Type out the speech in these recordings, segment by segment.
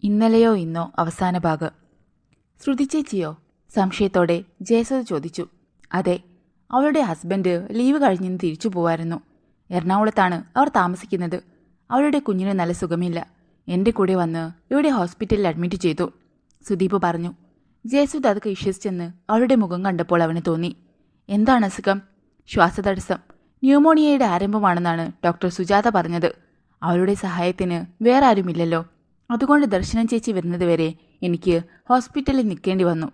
ഇന്നലെയോ ഇന്നോ അവസാന ഭാഗം. ശ്രുതി ചേച്ചിയോ? സംശയത്തോടെ ജയസുധ ചോദിച്ചു. അതെ, അവളുടെ ഹസ്ബൻഡ് ലീവ് കഴിഞ്ഞിന്ന് തിരിച്ചു പോവായിരുന്നു. എറണാകുളത്താണ് അവർ താമസിക്കുന്നത്. അവളുടെ കുഞ്ഞിന് നല്ല സുഖമില്ല. എൻ്റെ കൂടെ വന്ന് ഇവിടെ ഹോസ്പിറ്റലിൽ അഡ്മിറ്റ് ചെയ്തു, സുദീപ് പറഞ്ഞു. ജയസുധ അതൊക്കെ വിശ്വസിച്ചെന്ന് അവളുടെ മുഖം കണ്ടപ്പോൾ അവന് തോന്നി. എന്താണ് അസുഖം? ശ്വാസതടസ്സം, ന്യൂമോണിയയുടെ ആരംഭമാണെന്നാണ് ഡോക്ടർ സുജാത പറഞ്ഞത്. അവളുടെ സഹായത്തിന് വേറെ ആരുമില്ലല്ലോ. അതുകൊണ്ട് ദർശനം ചേച്ചി വരുന്നതുവരെ എനിക്ക് ഹോസ്പിറ്റലിൽ നിൽക്കേണ്ടി വന്നു.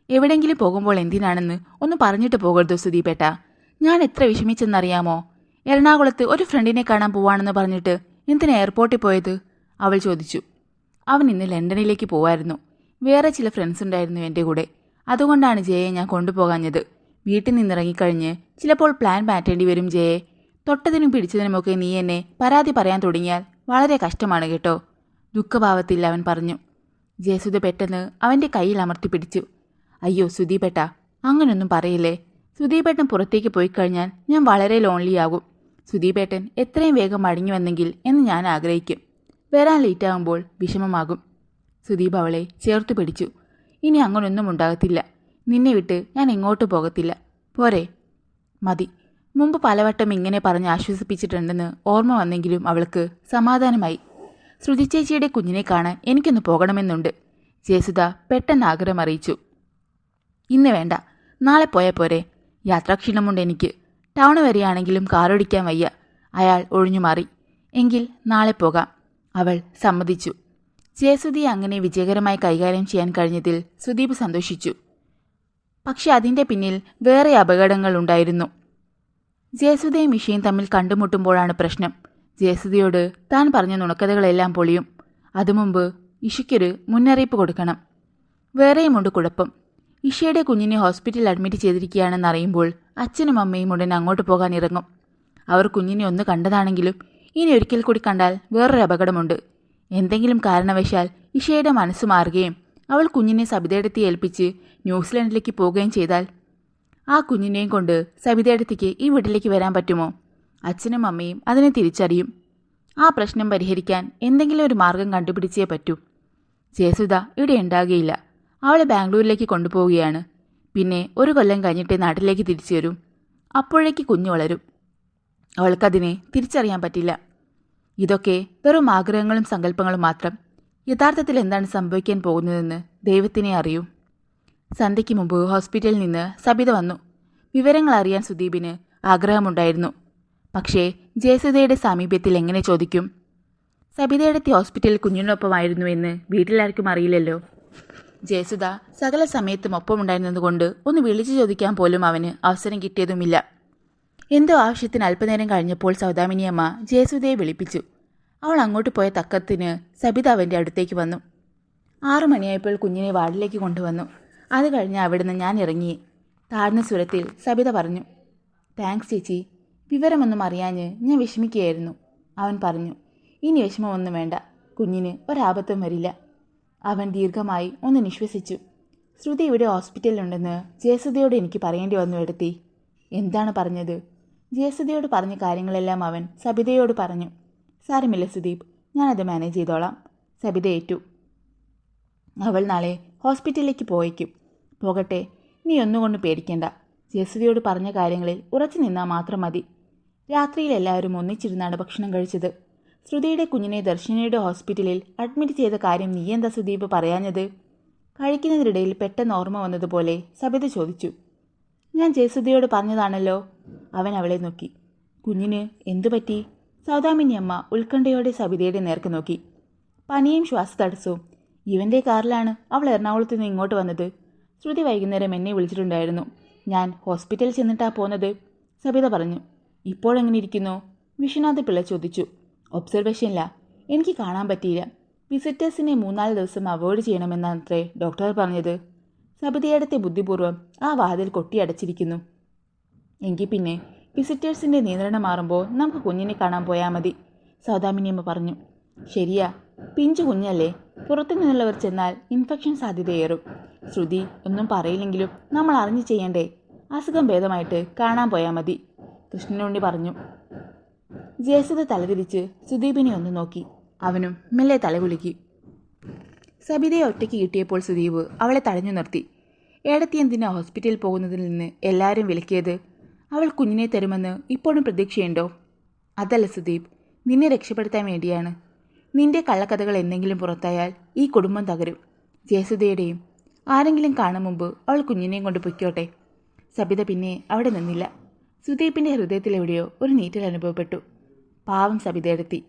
എവിടെങ്കിലും പോകുമ്പോൾ എന്തിനാണെന്ന് ഒന്ന് പറഞ്ഞിട്ട് പോകരുതോ സുദീപേട്ട? ഞാൻ എത്ര വിഷമിച്ചെന്നറിയാമോ? എറണാകുളത്ത് ഒരു ഫ്രണ്ടിനെ കാണാൻ പോവാണെന്ന് പറഞ്ഞിട്ട് എന്തിനാ എയർപോർട്ടിൽ പോയത്? അവൾ ചോദിച്ചു. അവൻ ഇന്ന് ലണ്ടനിലേക്ക് പോവായിരുന്നു. വേറെ ചില ഫ്രണ്ട്സ് ഉണ്ടായിരുന്നു എൻ്റെ കൂടെ. അതുകൊണ്ടാണ് ജയയെ ഞാൻ കൊണ്ടുപോകാഞ്ഞത്. വീട്ടിൽ നിന്നിറങ്ങിക്കഴിഞ്ഞ് ചിലപ്പോൾ പ്ലാൻ മാറ്റേണ്ടി വരും ജയെ. തൊട്ടതിനും പിടിച്ചതിനുമൊക്കെ നീ എന്നെ പരാതി പറയാൻ തുടങ്ങിയാൽ വളരെ കഷ്ടമാണ് കേട്ടോ, ദുഃഖഭാവത്തിൽ അവൻ പറഞ്ഞു. ജയസുധ പെട്ടെന്ന് അവൻ്റെ കയ്യിൽ അമർത്തി പിടിച്ചു. അയ്യോ സുദീപേട്ട, അങ്ങനൊന്നും പറയില്ലേ. സുദീപേട്ടൻ പുറത്തേക്ക് പോയി കഴിഞ്ഞാൽ ഞാൻ വളരെ ലോൺലിയാകും. സുദീപേട്ടൻ എത്രയും വേഗം മടങ്ങി വന്നെങ്കിൽ എന്ന് ഞാൻ ആഗ്രഹിക്കും. വരാൻ ലേറ്റാകുമ്പോൾ വിഷമമാകും. സുദീപ് അവളെ ചേർത്തു പിടിച്ചു. ഇനി അങ്ങനൊന്നും ഉണ്ടാകത്തില്ല. നിന്നെ വിട്ട് ഞാൻ എങ്ങോട്ട് പോകത്തില്ല. പോരെ? മതി. മുമ്പ് പലവട്ടം ഇങ്ങനെ പറഞ്ഞ് ആശ്വസിപ്പിച്ചിട്ടുണ്ടെന്ന് ഓർമ്മ വന്നെങ്കിലും അവൾക്ക് സമാധാനമായി. ശ്രുതി ചേച്ചിയുടെ കുഞ്ഞിനെ കാണാൻ എനിക്കൊന്ന് പോകണമെന്നുണ്ട്, ജയസുധ പെട്ടെന്ന് ആഗ്രഹം അറിയിച്ചു. ഇന്ന് വേണ്ട, നാളെ പോയാൽ പോരെ? യാത്രാക്ഷീണമുണ്ട് എനിക്ക്. ടൗൺ വരെയാണെങ്കിലും കാറോടിക്കാൻ വയ്യ. അയാൾ ഒഴിഞ്ഞുമാറി. എങ്കിൽ നാളെ പോകാം, അവൾ സമ്മതിച്ചു. ജയസുധിയെ അങ്ങനെ വിജയകരമായി കൈകാര്യം ചെയ്യാൻ കഴിഞ്ഞതിൽ സുദീപ് സന്തോഷിച്ചു. പക്ഷെ അതിൻ്റെ പിന്നിൽ വേറെ അപകടങ്ങൾ ഉണ്ടായിരുന്നു. ജയസുധയും ഇഷയും തമ്മിൽ കണ്ടുമുട്ടുമ്പോഴാണ് പ്രശ്നം. ജയസുധയോട് താൻ പറഞ്ഞ നുണക്കഥകളെല്ലാം പൊളിയും. അതുമുമ്പ് ഇഷയ്ക്കൊരു മുന്നറിയിപ്പ് കൊടുക്കണം. വേറെയുമുണ്ട് കുഴപ്പം. ഇഷയുടെ കുഞ്ഞിനെ ഹോസ്പിറ്റലിൽ അഡ്മിറ്റ് ചെയ്തിരിക്കുകയാണെന്നറിയുമ്പോൾ അച്ഛനും അമ്മയും ഉടൻ അങ്ങോട്ട് പോകാൻ ഇറങ്ങും. അവർ കുഞ്ഞിനെ ഒന്ന് കണ്ടതാണെങ്കിലും ഇനി ഒരിക്കൽ കൂടി കണ്ടാൽ വേറൊരു അപകടമുണ്ട്. എന്തെങ്കിലും കാരണവശാൽ ഇഷയുടെ മനസ്സ് മാറുകയും അവൾ കുഞ്ഞിനെ സബിതയെടുത്തി ഏൽപ്പിച്ച് ന്യൂസിലൻഡിലേക്ക് പോവുകയും ചെയ്താൽ ആ കുഞ്ഞിനെയും കൊണ്ട് സബിതയെടുത്തേക്ക് ഈ വീട്ടിലേക്ക് വരാൻ പറ്റുമോ? അച്ഛനും അമ്മയും അതിനെ തിരിച്ചറിയും. ആ പ്രശ്നം പരിഹരിക്കാൻ എന്തെങ്കിലും ഒരു മാർഗം കണ്ടുപിടിച്ചേ പറ്റൂ. ജയസുധ ഇവിടെ ഉണ്ടാകുകയില്ല. അവളെ ബാംഗ്ലൂരിലേക്ക് കൊണ്ടുപോവുകയാണ്. പിന്നെ ഒരു കൊല്ലം കഴിഞ്ഞിട്ടേ നാട്ടിലേക്ക് തിരിച്ചു വരും. അപ്പോഴേക്ക് കുഞ്ഞു വളരും. അവൾക്കതിനെ തിരിച്ചറിയാൻ പറ്റില്ല. ഇതൊക്കെ വെറും ആഗ്രഹങ്ങളും സങ്കല്പങ്ങളും മാത്രം. യഥാർത്ഥത്തിൽ എന്താണ് സംഭവിക്കാൻ പോകുന്നതെന്ന് ദൈവത്തിനെ അറിയൂ. സന്ധ്യയ്ക്ക് മുമ്പ് ഹോസ്പിറ്റലിൽ നിന്ന് സബിത വന്നു. വിവരങ്ങൾ അറിയാൻ സുദീപിന് ആഗ്രഹമുണ്ടായിരുന്നു. പക്ഷേ ജയസുധയുടെ സാമീപ്യത്തിൽ എങ്ങനെ ചോദിക്കും? സബിതയെടുത്തി ഹോസ്പിറ്റലിൽ കുഞ്ഞിനൊപ്പമായിരുന്നുവെന്ന് വീട്ടിലാർക്കും അറിയില്ലല്ലോ. ജയസുധ സകല സമയത്തും ഒപ്പമുണ്ടായിരുന്നതുകൊണ്ട് ഒന്ന് വിളിച്ചു ചോദിക്കാൻ പോലും അവന് അവസരം കിട്ടിയതുമില്ല. എന്തോ ആവശ്യത്തിന് അല്പനേരം കഴിഞ്ഞപ്പോൾ സൗദാമിനിയമ്മ ജയസുധയെ വിളിപ്പിച്ചു. അവൾ അങ്ങോട്ട് പോയ തക്കത്തിന് സബിത അവൻ്റെ അടുത്തേക്ക് വന്നു. 6 മണിയായപ്പോൾ കുഞ്ഞിനെ വാർഡിലേക്ക് കൊണ്ടുവന്നു. അത് കഴിഞ്ഞ് അവിടുന്ന് ഞാൻ ഇറങ്ങി. താഴ്ന്ന സ്വരത്തിൽ സബിത പറഞ്ഞു. താങ്ക്സ് ചേച്ചി. വിവരമൊന്നും അറിയാഞ്ഞ് ഞാൻ വിഷമിക്കുകയായിരുന്നു, അവൻ പറഞ്ഞു. ഇനി വിഷമമൊന്നും വേണ്ട, കുഞ്ഞിന് ഒരാപത്തും വരില്ല. അവൻ ദീർഘമായി ഒന്ന് നിശ്വസിച്ചു. ശ്രുതി ഇവിടെ ഹോസ്പിറ്റലിലുണ്ടെന്ന് ജയസുധയോട് എനിക്ക് പറയേണ്ടി വന്നു എടുത്തി. എന്താണ് പറഞ്ഞത്? ജയസുധയോട് പറഞ്ഞ കാര്യങ്ങളെല്ലാം അവൻ സബിതയോട് പറഞ്ഞു. സാരമില്ല സുദീപ്, ഞാനത് മാനേജ് ചെയ്തോളാം, സബിത ഏറ്റു. അവൾ നാളെ ഹോസ്പിറ്റലിലേക്ക് പോയേക്കും. പോകട്ടെ, നീ ഒന്നുകൊണ്ട് പേടിക്കേണ്ട. ജയസുധയോട് പറഞ്ഞ കാര്യങ്ങളിൽ ഉറച്ചു നിന്നാൽ മാത്രം മതി. രാത്രിയിൽ എല്ലാവരും ഒന്നിച്ചിരുന്നാണ് ഭക്ഷണം കഴിച്ചത്. ശ്രുതിയുടെ കുഞ്ഞിനെ ദർശനയുടെ ഹോസ്പിറ്റലിൽ അഡ്മിറ്റ് ചെയ്ത കാര്യം നീ എന്താ സുദീപ് പറയാഞ്ഞത്? കഴിക്കുന്നതിനിടയിൽ പെട്ടെന്ന് ഓർമ്മ വന്നതുപോലെ സബിത ചോദിച്ചു. ഞാൻ ജയസുധയോട് പറഞ്ഞതാണല്ലോ. അവൻ അവളെ നോക്കി. കുഞ്ഞിന് എന്തുപറ്റി? സൗദാമിനിയമ്മ ഉത്കണ്ഠയോടെ സബിതയുടെ നേർക്ക് നോക്കി. പനിയും ശ്വാസതടസ്സവും. ഇവൻ്റെ കാറിലാണ് അവൾ എറണാകുളത്ത് നിന്ന് ഇങ്ങോട്ട് വന്നത്. ശ്രുതി വൈകുന്നേരം എന്നെ വിളിച്ചിട്ടുണ്ടായിരുന്നു. ഞാൻ ഹോസ്പിറ്റലിൽ ചെന്നിട്ടാ പോന്നത്, സബിത പറഞ്ഞു. ഇപ്പോഴെങ്ങനെ ഇരിക്കുന്നു? വിശ്വനാഥ് പിള്ള ചോദിച്ചു. ഒബ്സർവേഷനില്ല, എനിക്ക് കാണാൻ പറ്റിയില്ല. വിസിറ്റേഴ്സിനെ 3-4 ദിവസം അവോയ്ഡ് ചെയ്യണമെന്നത്രേ ഡോക്ടർ പറഞ്ഞത്. സബിതയടുത്തെ ബുദ്ധിപൂർവ്വം ആ വാതിൽ കൊട്ടിയടച്ചിരിക്കുന്നു. എങ്കിൽ പിന്നെ വിസിറ്റേഴ്സിൻ്റെ നിയന്ത്രണം മാറുമ്പോൾ നമുക്ക് കുഞ്ഞിനെ കാണാൻ പോയാൽ മതി, സൗദാമിനിയമ്മ പറഞ്ഞു. ശരിയാ, പിഞ്ചു കുഞ്ഞല്ലേ, പുറത്തു നിന്നുള്ളവർ ചെന്നാൽ ഇൻഫെക്ഷൻ സാധ്യതയേറും. ശ്രുതി ഒന്നും പറയില്ലെങ്കിലും നമ്മൾ അറിഞ്ഞു ചെയ്യണ്ടേ? അസുഖം ഭേദമായിട്ട് കാണാൻ പോയാൽ മതി, കൃഷ്ണനുണ്ണി പറഞ്ഞു. ജയസുധ തലതിരിച്ച് സുദീപിനെ ഒന്ന് നോക്കി. അവനും മെല്ലെ തലകുലുക്കി. സബിതയെ ഒറ്റയ്ക്ക് കിട്ടിയപ്പോൾ സുദീപ് അവളെ തടഞ്ഞു നിർത്തി. ഏടത്തി എന്തിനാ ഹോസ്പിറ്റലിൽ പോകുന്നതിൽ നിന്ന് എല്ലാവരും വിലക്കിയത്? അവൾ കുഞ്ഞിനെ തരുമെന്ന് ഇപ്പോഴും പ്രതീക്ഷയുണ്ടോ? അതല്ല സുദീപ്, നിന്നെ രക്ഷപ്പെടുത്താൻ വേണ്ടിയാണ്. നിന്റെ കള്ളക്കഥകൾ എന്തെങ്കിലും പുറത്തായാൽ ഈ കുടുംബം തകരും. ജയസുധയുടെയും. ആരെങ്കിലും കാണും മുമ്പ് അവൾ കുഞ്ഞിനെയും കൊണ്ട് പൊയ്ക്കോട്ടെ. സബിത പിന്നെ അവിടെ നിന്നില്ല. സുദീപിൻ്റെ ഹൃദയത്തിലെവിടെയോ ഒരു നീറ്റൽ അനുഭവപ്പെട്ടു. പാവം സബിതയെടുത്തി.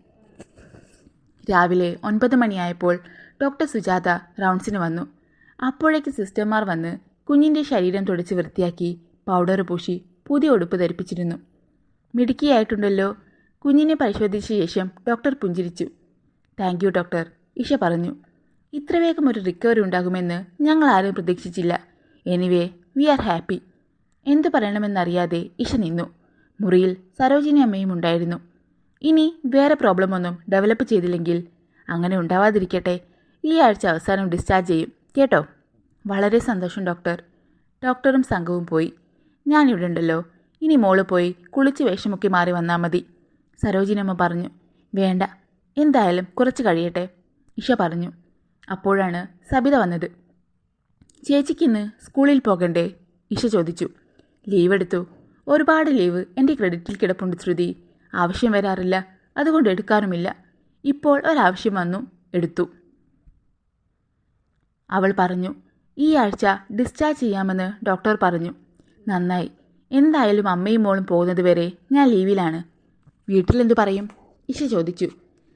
രാവിലെ 9 മണിയായപ്പോൾ ഡോക്ടർ സുജാത റൗണ്ട്സിന് വന്നു. അപ്പോഴേക്ക് സിസ്റ്റർമാർ വന്ന് കുഞ്ഞിൻ്റെ ശരീരം തുടച്ച് വൃത്തിയാക്കി പൗഡർ പൂശി പുതിയ ഉടുപ്പ് ധരിപ്പിച്ചിരുന്നു. മിടുക്കിയായിട്ടുണ്ടല്ലോ. കുഞ്ഞിനെ പരിശോധിച്ച ശേഷം ഡോക്ടർ പുഞ്ചിരിച്ചു. താങ്ക് യു ഡോക്ടർ, ഇഷ പറഞ്ഞു. ഇത്ര വേഗം ഒരു റിക്കവറി ഉണ്ടാകുമെന്ന് ഞങ്ങൾ ആരും പ്രതീക്ഷിച്ചില്ല. Anyway we are happy. എന്തു പറയണമെന്നറിയാതെ ഇഷ നിന്നു. മുറിയിൽ സരോജിനി അമ്മയും ഉണ്ടായിരുന്നു. ഇനി വേറെ പ്രോബ്ലമൊന്നും ഡെവലപ്പ് ചെയ്തില്ലെങ്കിൽ അങ്ങനെ ഉണ്ടാവാതിരിക്കട്ടെ. ഈ ആഴ്ച അവസാനം ഡിസ്ചാർജ് ചെയ്യും കേട്ടോ. വളരെ സന്തോഷം ഡോക്ടർ. ഡോക്ടറും സംഘവും പോയി. ഞാനിവിടെ ഉണ്ടല്ലോ. ഇനി മോള് പോയി കുളിച്ച് വേഷമൊക്കെ മാറി വന്നാൽ മതി, സരോജിനമ്മ പറഞ്ഞു. വേണ്ട, എന്തായാലും കുറച്ച് കഴിയട്ടെ, ഇഷ പറഞ്ഞു. അപ്പോഴാണ് സബിത വന്നത്. ചേച്ചിക്കിന്ന് സ്കൂളിൽ പോകണ്ടേ? ഇഷ ചോദിച്ചു. ലീവ് എടുത്തു. ഒരുപാട് ലീവ് എൻ്റെ ക്രെഡിറ്റിൽ കിടപ്പുണ്ട് ശ്രുതി. ആവശ്യം വരാറില്ല, അതുകൊണ്ട് എടുക്കാറുമില്ല. ഇപ്പോൾ ഒരാവശ്യം വന്നു, എടുത്തു, അവൾ പറഞ്ഞു. ഈ ആഴ്ച ഡിസ്ചാർജ് ചെയ്യാമെന്ന് ഡോക്ടർ പറഞ്ഞു. നന്നായി. എന്തായാലും അമ്മയും മോളും പോകുന്നത് വരെ ഞാൻ ലീവിലാണ്. വീട്ടിലെന്തു പറയും? ഇഷ ചോദിച്ചു.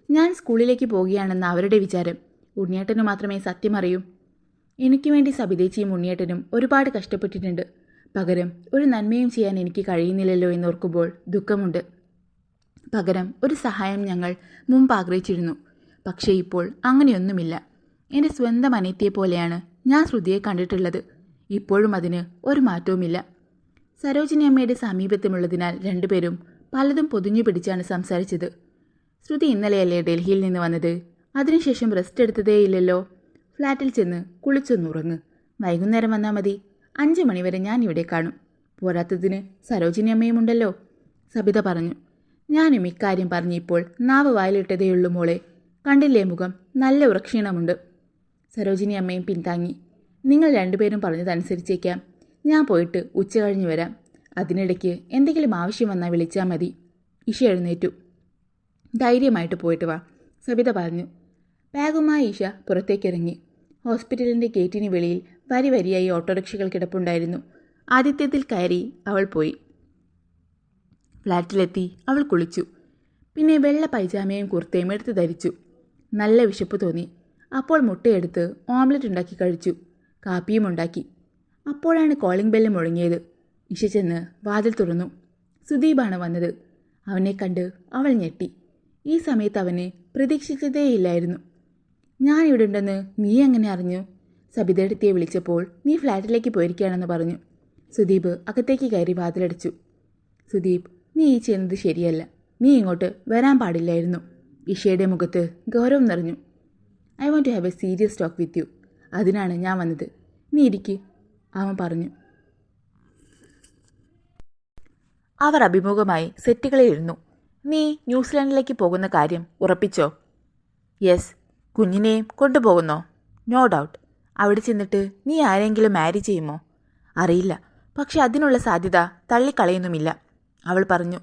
ഞാൻ സ്കൂളിലേക്ക് പോവുകയാണെന്ന് അവരുടെ വിചാരം. ഉണ്ണിയേട്ടന് മാത്രമേ സത്യം അറിയൂ. എനിക്ക് വേണ്ടി സബിതേച്ചിയും ഉണ്ണിയേട്ടനും ഒരുപാട് കഷ്ടപ്പെട്ടിട്ടുണ്ട്. പകരം ഒരു നന്മയും ചെയ്യാൻ എനിക്ക് കഴിയുന്നില്ലല്ലോ എന്നോർക്കുമ്പോൾ ദുഃഖമുണ്ട്. പകരം ഒരു സഹായം ഞങ്ങൾ മുമ്പ് ആഗ്രഹിച്ചിരുന്നു. പക്ഷേ ഇപ്പോൾ അങ്ങനെയൊന്നുമില്ല. എൻ്റെ സ്വന്തം അനിയത്തിയെ പോലെയാണ് ഞാൻ ശ്രുതിയെ കണ്ടിട്ടുള്ളത്. ഇപ്പോഴും അതിന് ഒരു മാറ്റവുമില്ല. സരോജിനി അമ്മയുടെ സമീപത്തുമുള്ളതിനാൽ രണ്ടുപേരും പലതും പൊതിഞ്ഞു പിടിച്ചാണ് സംസാരിച്ചത്. ശ്രുതി ഇന്നലെയല്ലേ ഡൽഹിയിൽ നിന്ന് വന്നത്? അതിനുശേഷം റെസ്റ്റ് എടുത്തതേയില്ലല്ലോ. ഫ്ലാറ്റിൽ ചെന്ന് കുളിച്ചൊന്നുറങ്ങ്. വൈകുന്നേരം വന്നാൽ മതി. 5 മണിവരെ ഞാൻ ഇവിടെ കാണും. പോരാത്തതിന് സരോജിനി അമ്മയുമുണ്ടല്ലോ, സബിത പറഞ്ഞു. ഞാനും ഇക്കാര്യം പറഞ്ഞിപ്പോൾ നാവ് വായിലിട്ടതേയുള്ളൂ മോളെ. കണ്ടില്ലേ മുഖം, നല്ല ഉറക്ഷീണമുണ്ട്. സരോജിനി അമ്മയും പിന്താങ്ങി. നിങ്ങൾ രണ്ടുപേരും പറഞ്ഞതനുസരിച്ചേക്കാം. ഞാൻ പോയിട്ട് ഉച്ച കഴിഞ്ഞ് വരാം. അതിനിടയ്ക്ക് എന്തെങ്കിലും ആവശ്യം വന്നാൽ വിളിച്ചാൽ മതി. ഇഷ എഴുന്നേറ്റു. ധൈര്യമായിട്ട് പോയിട്ട് വാ, സബിത പറഞ്ഞു. ബാഗുമായി ഇഷ പുറത്തേക്കിറങ്ങി. ഹോസ്പിറ്റലിൻ്റെ ഗേറ്റിന് വെളിയിൽ വരി വരിയായി ഓട്ടോറിക്ഷകൾ കിടപ്പുണ്ടായിരുന്നു. ആദ്യത്തേതിൽ കയറി അവൾ പോയി. ഫ്ലാറ്റിലെത്തി അവൾ കുളിച്ചു. പിന്നെ വെള്ള പൈജാമയും കുർത്തയും എടുത്ത് ധരിച്ചു. നല്ല വിശപ്പ് തോന്നി. അപ്പോൾ മുട്ടയെടുത്ത് ഓംലെറ്റ് ഉണ്ടാക്കി കഴിച്ചു. കാപ്പിയും ഉണ്ടാക്കി. അപ്പോഴാണ് കോളിംഗ് ബെല്ല് മുഴങ്ങിയത്. ഇഷ ചെന്ന് വാതിൽ തുറന്നു. സുദീപാണ് വന്നത്. അവനെ കണ്ട് അവൾ ഞെട്ടി. ഈ സമയത്ത് അവനെ പ്രതീക്ഷിച്ചതേയില്ലായിരുന്നു. ഞാനിവിടെ ഉണ്ടെന്ന് നീ എങ്ങനെ അറിഞ്ഞു? സബിതയെടുത്തിയെ വിളിച്ചപ്പോൾ നീ ഫ്ലാറ്റിലേക്ക് പോയിരിക്കുകയാണെന്ന് പറഞ്ഞു. സുദീപ് അകത്തേക്ക് കയറി വാതിലടച്ചു. സുദീപ്, നീ ഈ ചെയ്യുന്നത് ശരിയല്ല. നീ ഇങ്ങോട്ട് വരാൻ പാടില്ലായിരുന്നു. ഇഷയുടെ മുഖത്ത് ഗൗരവം നിറഞ്ഞു. I want to have a serious talk with you. അതിനാണ് ഞാൻ വന്നത്. നീ ഇരിക്ക്, അവൻ പറഞ്ഞു. അവർ അഭിമുഖമായി സെറ്റുകളിലിരുന്നു. നീ ന്യൂസിലാൻഡിലേക്ക് പോകുന്ന കാര്യം ഉറപ്പിച്ചോ? യെസ്. കുഞ്ഞിനെയും കൊണ്ടുപോകുന്നോ? No doubt. അവിടെ ചെന്നിട്ട് നീ ആരെങ്കിലും മാരി ചെയ്യുമോ? അറിയില്ല, പക്ഷെ അതിനുള്ള സാധ്യത തള്ളിക്കളയുന്നുമില്ല, അവൾ പറഞ്ഞു.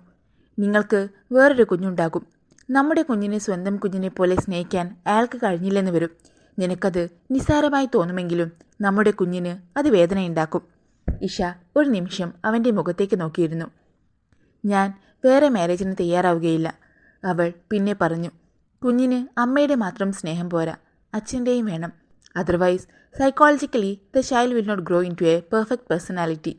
നിങ്ങൾക്ക് വേറൊരു കുഞ്ഞുണ്ടാകും. നമ്മുടെ കുഞ്ഞിനെ സ്വന്തം കുഞ്ഞിനെ പോലെ സ്നേഹിക്കാൻ അയാൾക്ക് കഴിഞ്ഞില്ലെന്ന് വരും. നിനക്കത് നിസ്സാരമായി തോന്നുമെങ്കിലും നമ്മുടെ കുഞ്ഞിന് അത് വേദനയുണ്ടാക്കും. ഇഷ ഒരു നിമിഷം അവൻ്റെ മുഖത്തേക്ക് നോക്കിയിരുന്നു. ഞാൻ വേറെ മാരേജിന് തയ്യാറാവുകയില്ല, അവൾ പിന്നെ പറഞ്ഞു. കുഞ്ഞിന് അമ്മയുടെ മാത്രം സ്നേഹം പോരാ, അച്ഛൻ്റെയും വേണം. Otherwise psychologically the child will not grow into a perfect personality.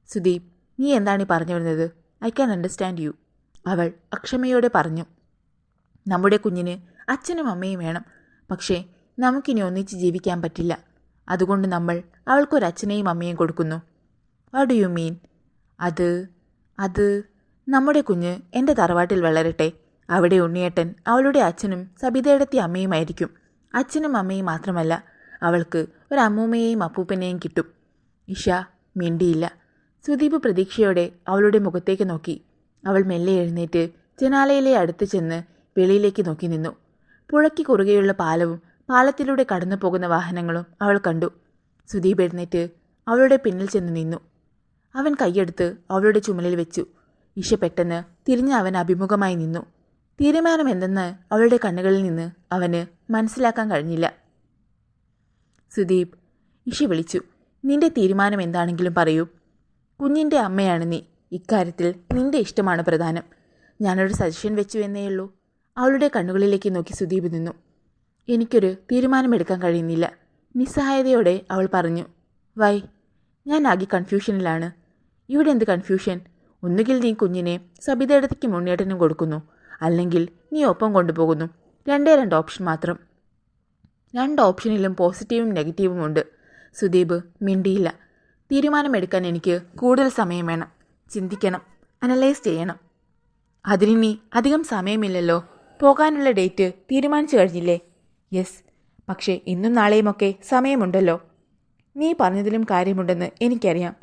Sudeep, നീ എന്താണ് ഈ പറഞ്ഞു വരുന്നത്? ഐ ക്യാൻ അണ്ടർസ്റ്റാൻഡ് യു, അവൾ അക്ഷമയോടെ പറഞ്ഞു. നമ്മുടെ കുഞ്ഞിന് അച്ഛനും അമ്മയും വേണം. പക്ഷേ നമുക്കിനി ഒന്നിച്ച് ജീവിക്കാൻ പറ്റില്ല. അതുകൊണ്ട് നമ്മൾ അവൾക്കൊരച്ഛനെയും അമ്മയും കൊടുക്കുന്നു. What do you mean? അത് നമ്മുടെ കുഞ്ഞ് എൻ്റെ തറവാട്ടിൽ വളരട്ടെ. അവിടെ ഉണ്ണിയേട്ടൻ അവളുടെ അച്ഛനും സബിതയെടുത്തി അമ്മയുമായിരിക്കും. അച്ഛനും അമ്മയും മാത്രമല്ല, അവൾക്ക് ഒരമ്മൂമ്മയെയും അപ്പൂപ്പനെയും കിട്ടും. ഇഷ മിണ്ടിയില്ല. സുദീപ് പ്രതീക്ഷയോടെ അവളുടെ മുഖത്തേക്ക് നോക്കി. അവൾ മെല്ലെ എഴുന്നേറ്റ് ജനാലയിലെ അടുത്ത് ചെന്ന് വെളിയിലേക്ക് നോക്കി നിന്നു. പുഴയ്ക്ക് കുറുകെയുള്ള പാലവും പാലത്തിലൂടെ കടന്നു പോകുന്ന വാഹനങ്ങളും അവൾ കണ്ടു. സുദീപ് എഴുന്നേറ്റ് അവളുടെ പിന്നിൽ ചെന്ന് നിന്നു. അവൻ കൈയെടുത്ത് അവളുടെ ചുമലിൽ വെച്ചു. ഇഷ പെട്ടെന്ന് തിരിഞ്ഞ് അവൻ അഭിമുഖമായി നിന്നു. തീരുമാനം എന്തെന്ന് അവളുടെ കണ്ണുകളിൽ നിന്ന് അവന് മനസ്സിലാക്കാൻ കഴിഞ്ഞില്ല. സുദീപ്, ഇഷ വിളിച്ചു. നിന്റെ തീരുമാനം എന്താണെങ്കിലും പറയൂ. കുഞ്ഞിൻ്റെ അമ്മയാണ് നീ. ഇക്കാര്യത്തിൽ നിന്റെ ഇഷ്ടമാണ് പ്രധാനം. ഞാനൊരു സജഷൻ വെച്ചു എന്നേയുള്ളൂ. അവളുടെ കണ്ണുകളിലേക്ക് നോക്കി സുദീപ് നിന്നു. എനിക്കൊരു തീരുമാനമെടുക്കാൻ കഴിയുന്നില്ല, നിസ്സഹായതയോടെ അവൾ പറഞ്ഞു. വൈ? ഞാൻ ആകെ കൺഫ്യൂഷനിലാണ്. ഇവിടെ എന്ത് കൺഫ്യൂഷൻ? ഒന്നുകിൽ നീ കുഞ്ഞിനെ സബിതയിടത്തേക്ക് മുന്നേറ്റനും കൊടുക്കുന്നു, അല്ലെങ്കിൽ നീ ഒപ്പം കൊണ്ടുപോകുന്നു. രണ്ട് ഓപ്ഷൻ മാത്രം. 2 ഓപ്ഷനിലും പോസിറ്റീവും നെഗറ്റീവും ഉണ്ട്. സുദീപ് മിണ്ടിയില്ല. തീരുമാനമെടുക്കാൻ എനിക്ക് കൂടുതൽ സമയം വേണം. ചിന്തിക്കണം, അനലൈസ് ചെയ്യണം. അതിനി അധികം സമയമില്ലല്ലോ. പോകാനുള്ള ഡേറ്റ് തീരുമാനിച്ചു കഴിഞ്ഞില്ലേ? യെസ്, പക്ഷേ ഇന്നും നാളെയുമൊക്കെ സമയമുണ്ടല്ലോ. നീ പറഞ്ഞതിലും കാര്യമുണ്ടെന്ന് എനിക്കറിയാം.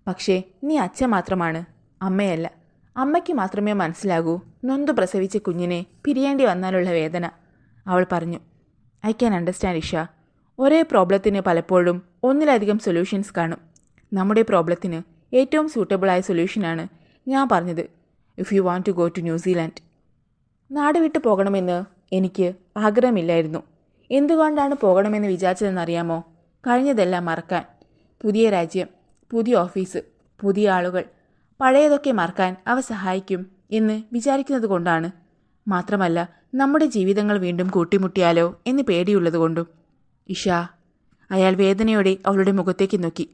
പക്ഷേ നീ അച്ഛൻ മാത്രമാണ്, അമ്മയല്ല. അമ്മയ്ക്ക് മാത്രമേ മനസ്സിലാകൂ നൊന്തു പ്രസവിച്ച കുഞ്ഞിനെ പിരിയേണ്ടി വന്നാലുള്ള വേദന. അവൾ പറഞ്ഞു. I can understand Isha. ഒരേ പ്രോബ്ലത്തിന് പലപ്പോഴും ഒന്നിലധികം സൊല്യൂഷൻസ് കാണും. നമ്മുടെ പ്രോബ്ലത്തിന് ഏറ്റവും സൂട്ടബിളായ സൊല്യൂഷനാണ് ഞാൻ പറഞ്ഞത്. If you want to go to ന്യൂസിലാൻഡ്. നാട് വിട്ടു പോകണമെന്ന് എനിക്ക് ആഗ്രഹമില്ലായിരുന്നു. എന്തുകൊണ്ടാണ് പോകണമെന്ന് വിചാരിച്ചതെന്നറിയാമോ? കഴിഞ്ഞതെല്ലാം മറക്കാൻ. പുതിയ രാജ്യം, പുതിയ ഓഫീസ്, പുതിയ ആളുകൾ. പഴയതൊക്കെ മറക്കാൻ അവ സഹായിക്കും എന്ന് വിചാരിക്കുന്നത് കൊണ്ടാണ്. മാത്രമല്ല, നമ്മുടെ ജീവിതങ്ങൾ വീണ്ടും കൂട്ടിമുട്ടിയാലോ എന്ന് പേടിയുള്ളതുകൊണ്ടും. ഇഷ, അയാൾ വേദനയോടെ അവളുടെ മുഖത്തേക്ക് നോക്കി.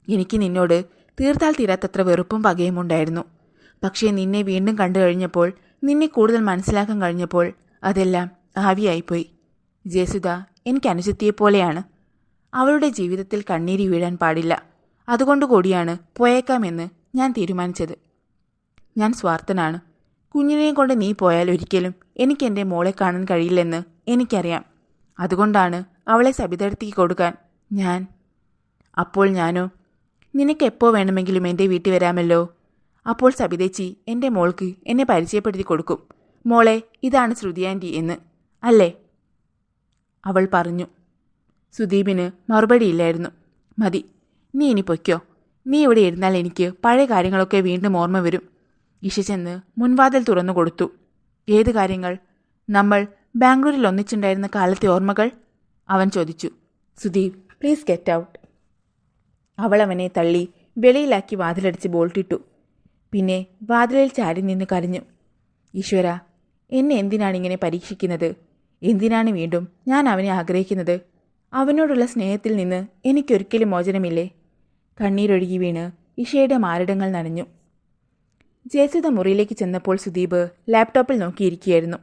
എനിക്ക് നിന്നോട് തീർത്താൽ തീരാത്തത്ര വെറുപ്പും പകയും ഉണ്ടായിരുന്നു. പക്ഷേ നിന്നെ വീണ്ടും കണ്ടു കഴിഞ്ഞപ്പോൾ, നിന്നെ കൂടുതൽ മനസ്സിലാക്കാൻ കഴിഞ്ഞപ്പോൾ അതെല്ലാം ആവിയായിപ്പോയി. ജയസുധ എനിക്ക് അനുജത്തിയെപ്പോലെയാണ്. അവളുടെ ജീവിതത്തിൽ കണ്ണീര് വീഴാൻ പാടില്ല. അതുകൊണ്ടുകൂടിയാണ് പോയേക്കാമെന്ന് ഞാൻ തീരുമാനിച്ചത്. ഞാൻ സ്വാർത്ഥനാണ്. കുഞ്ഞിനെയും കൊണ്ട് നീ പോയാൽ ഒരിക്കലും എനിക്കെൻ്റെ മോളെ കാണാൻ കഴിയില്ലെന്ന് എനിക്കറിയാം. അതുകൊണ്ടാണ് അവളെ സബിതടുത്തേക്ക് കൊടുക്കാൻ ഞാൻ. അപ്പോൾ ഞാനോ? നിനക്കെപ്പോൾ വേണമെങ്കിലും എൻ്റെ വീട്ടിൽ വരാമല്ലോ. അപ്പോൾ സബിതേച്ചി എൻ്റെ മോൾക്ക് എന്നെ പരിചയപ്പെടുത്തി കൊടുക്കും. മോളെ, ഇതാണ് ശ്രുതി ആൻറ്റി എന്ന്, അല്ലേ? അവൾ പറഞ്ഞു. സുദീപിന് മറുപടിയില്ലായിരുന്നു. മതി, നീ ഇനി പൊയ്ക്കോ. നീ ഇവിടെ ഇരുന്നാൽ എനിക്ക് പഴയ കാര്യങ്ങളൊക്കെ വീണ്ടും ഓർമ്മ വരും. ഇഷ ചെന്ന് മുൻവാതിൽ തുറന്നു കൊടുത്തു. ഏത് കാര്യങ്ങൾ? നമ്മൾ ബാംഗ്ലൂരിൽ ഒന്നിച്ചുണ്ടായിരുന്ന കാലത്തെ ഓർമ്മകൾ? അവൻ ചോദിച്ചു. Sudeep, please get out. അവൾ അവനെ തള്ളി വെളിയിലാക്കി വാതിലടിച്ച് ബോൾട്ടിട്ടു. പിന്നെ വാതിലിൽ ചാരി നിന്ന് കരഞ്ഞു. ഈശ്വര, എന്നെ എന്തിനാണ് ഇങ്ങനെ പരീക്ഷിക്കുന്നത്? എന്തിനാണ് വീണ്ടും ഞാൻ അവനെ ആഗ്രഹിക്കുന്നത്? അവനോടുള്ള സ്നേഹത്തിൽ നിന്ന് എനിക്കൊരിക്കലും മോചനമില്ലേ? കണ്ണീരൊഴുകി വീണ് ഇഷയുടെ മാറിടങ്ങൾ നനഞ്ഞു. ജയസുധ മുറിയിലേക്ക് ചെന്നപ്പോൾ സുദീപ് ലാപ്ടോപ്പിൽ നോക്കിയിരിക്കുകയായിരുന്നു.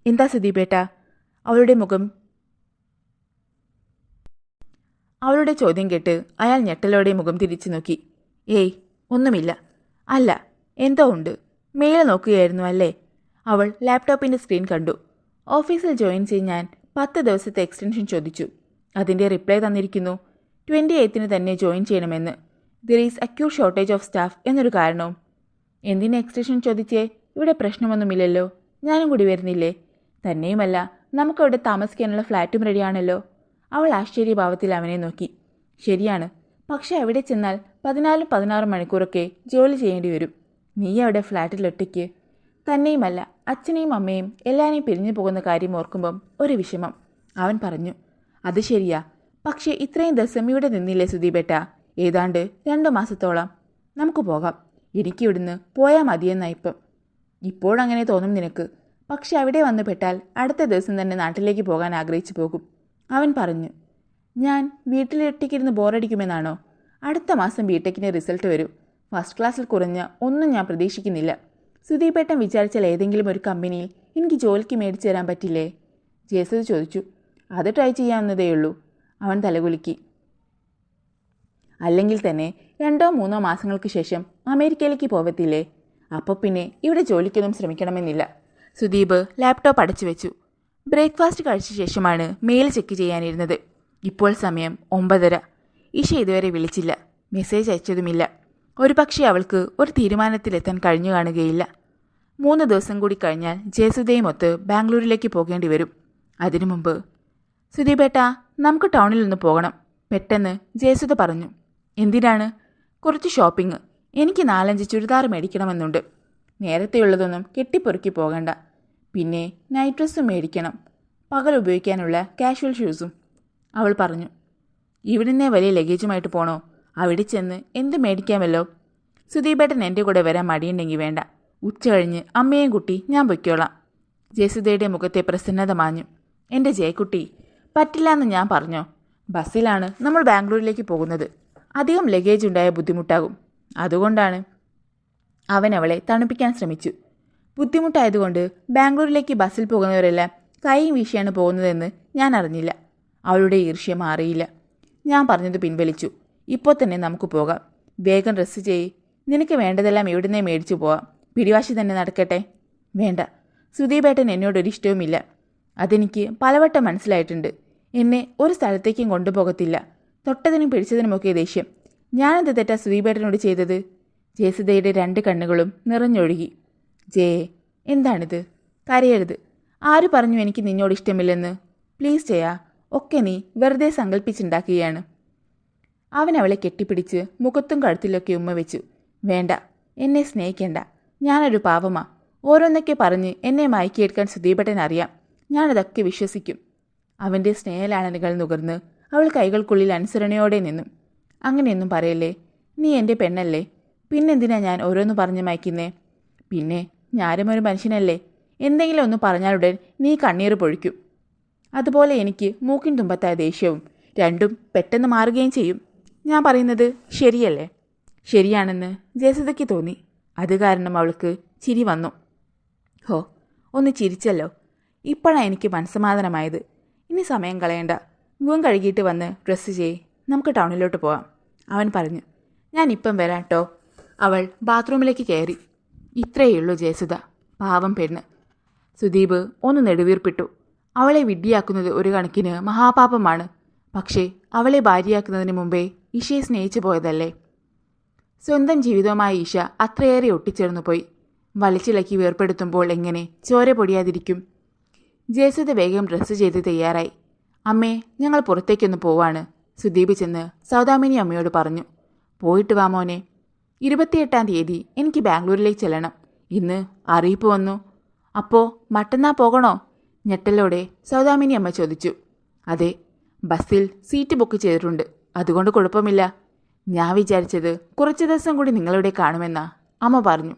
എന്താ സുദീപേട്ടാ? അവളുടെ ചോദ്യം കേട്ട് അയാൾ ഞെട്ടലോടെ മുഖം തിരിച്ചു നോക്കി. ഏയ്, ഒന്നുമില്ല. അല്ല, എന്തോ ഉണ്ട്. മെയിൽ നോക്കുകയായിരുന്നു അല്ലേ? അവൾ ലാപ്ടോപ്പിൻ്റെ സ്ക്രീൻ കണ്ടു. ഓഫീസിൽ ജോയിൻ ചെയ്യാൻ 10 ദിവസത്തെ എക്സ്റ്റൻഷൻ ചോദിച്ചു. അതിൻ്റെ റിപ്ലൈ തന്നിരിക്കുന്നു. 28-ന് തന്നെ ജോയിൻ ചെയ്യണമെന്ന്. There is acute shortage of staff എന്നൊരു കാരണവും. എന്തിന് എക്സ്റ്റൻഷൻ ചോദിച്ചേ? ഇവിടെ പ്രശ്നമൊന്നുമില്ലല്ലോ. ഞാനും കൂടി വരുന്നില്ലേ? തന്നെയുമല്ല, നമുക്കവിടെ താമസിക്കാനുള്ള ഫ്ലാറ്റും റെഡിയാണല്ലോ. അവൾ ആശ്ചര്യഭാവത്തിൽ അവനെ നോക്കി. ശരിയാണ്, പക്ഷെ അവിടെ ചെന്നാൽ 14-16 മണിക്കൂറൊക്കെ ജോലി ചെയ്യേണ്ടി വരും. നീ അവിടെ ഫ്ലാറ്റിൽ ഒറ്റയ്ക്ക്. തന്നെയുമല്ല, അച്ഛനെയും അമ്മയും എല്ലാവരെയും പിരിഞ്ഞു പോകുന്ന കാര്യം ഓർക്കുമ്പം ഒരു വിഷമം. അവൻ പറഞ്ഞു. അത് ശരിയാ, പക്ഷേ ഇത്രയും ദിവസം ഇവിടെ നിന്നില്ലേ സുദീപേട്ട? ഏതാണ്ട് 2 മാസത്തോളം. നമുക്ക് പോകാം. എനിക്കിവിടുന്ന് പോയാൽ മതിയെന്നായിപ്പം. ഇപ്പോഴങ്ങനെ തോന്നും നിനക്ക്. പക്ഷെ അവിടെ വന്നു പെട്ടാൽ അടുത്ത ദിവസം തന്നെ നാട്ടിലേക്ക് പോകാൻ ആഗ്രഹിച്ചു പോകും. അവൻ പറഞ്ഞു. ഞാൻ വീട്ടിലൊറ്റയ്ക്കിരുന്ന് ബോറടിക്കുമെന്നാണോ? അടുത്ത മാസം ബിടെക്കിന് റിസൾട്ട് വരും. ഫസ്റ്റ് ക്ലാസ്സിൽ കുറഞ്ഞ ഒന്നും ഞാൻ പ്രതീക്ഷിക്കുന്നില്ല. സുദീപേട്ടൻ വിചാരിച്ചാൽ ഏതെങ്കിലും ഒരു കമ്പനിയിൽ എനിക്ക് ജോലിക്ക് മേടിച്ചു തരാൻ പറ്റില്ലേ? ജയസുധ ചോദിച്ചു. അത് ട്രൈ ചെയ്യാവുന്നതേയുള്ളൂ. അവൻ തലകുലുക്കി. അല്ലെങ്കിൽ തന്നെ 2-3 മാസങ്ങൾക്ക് ശേഷം അമേരിക്കയിലേക്ക് പോവത്തില്ലേ? അപ്പോൾ പിന്നെ ഇവിടെ ജോലിക്കൊന്നും ശ്രമിക്കണമെന്നില്ല. സുദീപ് ലാപ്ടോപ്പ് അടച്ചു വെച്ചു. ബ്രേക്ക്ഫാസ്റ്റ് കഴിച്ച ശേഷമാണ് മെയിൽ ചെക്ക് ചെയ്യാനിരുന്നത്. ഇപ്പോൾ സമയം 9:30. ഇഷ ഇതുവരെ വിളിച്ചില്ല, മെസ്സേജ് അയച്ചതുമില്ല. ഒരുപക്ഷെ അവൾക്ക് ഒരു തീരുമാനത്തിലെത്താൻ കഴിഞ്ഞു കാണുകയില്ല. 3 ദിവസം കൂടി കഴിഞ്ഞാൽ ജയസുധയുമൊത്ത് ബാംഗ്ലൂരിലേക്ക് പോകേണ്ടി വരും. അതിനു മുമ്പ് സുദീപേട്ടാ, നമുക്ക് ടൗണിൽ ഒന്ന് പോകണം, പെട്ടെന്ന് ജയസുധ പറഞ്ഞു. എന്തിനാണ്? കുറച്ച് ഷോപ്പിംഗ്. എനിക്ക് 4-5 ചുരിദാർ മേടിക്കണമെന്നുണ്ട്. നേരത്തെയുള്ളതൊന്നും കെട്ടിപ്പൊറുക്കി പോകണ്ട. പിന്നെ നൈറ്റ് ഡ്രസ്സും മേടിക്കണം, പകൽ ഉപയോഗിക്കാനുള്ള കാഷ്വൽ ഷൂസും, അവൾ പറഞ്ഞു. ഇവിടുന്നേ വലിയ ലഗേജുമായിട്ട് പോണോ? അവിടെ ചെന്ന് എന്ത് മേടിക്കാമല്ലോ. സുദീപേട്ടൻ എൻ്റെ കൂടെ വരാൻ മടിയുണ്ടെങ്കിൽ വേണ്ട, ഉച്ച കഴിഞ്ഞ് അമ്മയും കുട്ടി ഞാൻ പൊയ്ക്കോളാം. ജയസുധയുടെ മുഖത്തെ പ്രസന്നത മാഞ്ഞു. എൻ്റെ ജയക്കുട്ടി, പറ്റില്ല എന്ന് ഞാൻ പറഞ്ഞോ? ബസ്സിലാണ് നമ്മൾ ബാംഗ്ലൂരിലേക്ക് പോകുന്നത്. അധികം ലഗേജ് ഉണ്ടായ ബുദ്ധിമുട്ടാകും. അതുകൊണ്ടാണ്. അവൻ അവളെ തണുപ്പിക്കാൻ ശ്രമിച്ചു. ബുദ്ധിമുട്ടായതുകൊണ്ട് ബാംഗ്ലൂരിലേക്ക് ബസ്സിൽ പോകുന്നവരെല്ലാം കൈയും വീശിയാണ് പോകുന്നതെന്ന് ഞാൻ അറിഞ്ഞില്ല. അവളുടെ ഈർഷ്യ മാറിയില്ല. ഞാൻ പറഞ്ഞത് പിൻവലിച്ചു. ഇപ്പോൾ തന്നെ നമുക്ക് പോകാം. വേഗം ഡ്രസ്സ് ചെയ്യ്. നിനക്ക് വേണ്ടതെല്ലാം എവിടുന്നേ മേടിച്ചു പോവാം. പിടിവാശി തന്നെ നടക്കട്ടെ. വേണ്ട, സുദീപേട്ടൻ എന്നോടൊരിഷ്ടവുമില്ല. അതെനിക്ക് പലവട്ടം മനസ്സിലായിട്ടുണ്ട്. എന്നെ ഒരു സ്ഥലത്തേക്കും കൊണ്ടുപോകത്തില്ല. തൊട്ടതിനും പിടിച്ചതിനുമൊക്കെ ദേഷ്യം. ഞാനെന്ത് തെറ്റാ സുദീപേട്ടനോട് ചെയ്തത്? ജയസുധയുടെ 2 കണ്ണുകളും നിറഞ്ഞൊഴുകി. ജയേ, എന്താണിത്? കരയരുത്. ആര് പറഞ്ഞു എനിക്ക് നിന്നോട് ഇഷ്ടമില്ലെന്ന്? പ്ലീസ് ജയാ, ഒക്കെ നീ വെറുതെ സങ്കല്പിച്ചുണ്ടാക്കുകയാണ്. അവൻ അവളെ കെട്ടിപ്പിടിച്ച് മുഖത്തും കഴുത്തിലൊക്കെ ഉമ്മ വെച്ചു. വേണ്ട, എന്നെ സ്നേഹിക്കേണ്ട. ഞാനൊരു പാവമാ. ഓരോന്നൊക്കെ പറഞ്ഞ് എന്നെ മയക്കിയെടുക്കാൻ സുദീപേട്ടൻ അറിയാം. ഞാനതൊക്കെ വിശ്വസിക്കും. അവൻ്റെ സ്നേഹലാളനകൾ നുകർന്ന് അവൾ കൈകൾക്കുള്ളിൽ അനുസരണയോടെ നിന്നു. അങ്ങനെയൊന്നും പറയല്ലേ. നീ എൻ്റെ പെണ്ണല്ലേ. പിന്നെന്തിനാ ഞാൻ ഓരോന്ന് പറഞ്ഞ് മയക്കുന്നേ? പിന്നെ ഞാനും ഒരു മനുഷ്യനല്ലേ. എന്തെങ്കിലും ഒന്ന് പറഞ്ഞാലുടൻ നീ കണ്ണീർ പൊഴിക്കും. അതുപോലെ എനിക്ക് മൂക്കിൻ തുമ്പത്തായ ദേഷ്യവും. രണ്ടും പെട്ടെന്ന് മാറുകയും ചെയ്യും. ഞാൻ പറയുന്നത് ശരിയല്ലേ? ശരിയാണെന്ന് ജയസുധയ്ക്ക് തോന്നി. അത് കാരണം അവൾക്ക് ചിരി വന്നു. ഹോ, ഒന്ന് ചിരിച്ചല്ലോ. ഇപ്പോഴാണ് എനിക്ക് മനസ്സമാധാനമായത്. ഇനി സമയം കളയണ്ട. മുഖം കഴുകിയിട്ട് വന്ന് ഡ്രസ്സ് ചെയ്യ്. നമുക്ക് ടൗണിലോട്ട് പോവാം, അവൻ പറഞ്ഞു. ഞാൻ ഇപ്പം വരാം കേട്ടോ. അവൾ ബാത്റൂമിലേക്ക് കയറി. ഇത്രയുള്ളൂ ജയസുധ, പാവം പെണ്ണ്. സുദീപ് ഒന്ന് നെടുവീർപ്പിട്ടു. അവളെ വിഡ്ഢിയാക്കുന്നത് ഒരു കണക്കിന് മഹാപാപമാണ്. പക്ഷേ അവളെ ഭാര്യയാക്കുന്നതിന് മുമ്പേ ഈശയെ സ്നേഹിച്ചു പോയതല്ലേ. സ്വന്തം ജീവിതവുമായി ഈശ അത്രയേറെ ഒട്ടിച്ചേർന്നു പോയി. വലിച്ചിളക്കി വേർപ്പെടുത്തുമ്പോൾ എങ്ങനെ ചോര പൊടിയാതിരിക്കും? ജയസുധ വേഗം ഡ്രസ്സ് ചെയ്ത് തയ്യാറായി. അമ്മേ, ഞങ്ങൾ പുറത്തേക്കൊന്ന് പോവാണ്, സുദീപ് ചെന്ന് സൗദാമിനി അമ്മയോട് പറഞ്ഞു. പോയിട്ട് വാ മോനെ. 28-ാം തീയതി എനിക്ക് ബാംഗ്ലൂരിലേക്ക് ചെല്ലണം. ഇന്ന് അറിയിപ്പ് വന്നു. അപ്പോൾ മറ്റന്നാ പോകണോ? ഞെട്ടലോടെ സൗദാമിനി അമ്മ ചോദിച്ചു. അതെ, ബസ്സിൽ സീറ്റ് ബുക്ക് ചെയ്തിട്ടുണ്ട്. അതുകൊണ്ട് കുഴപ്പമില്ല. ഞാൻ വിചാരിച്ചത് കുറച്ച് ദിവസം കൂടി നിങ്ങളിവിടെ കാണുമെന്നാ, അമ്മ പറഞ്ഞു.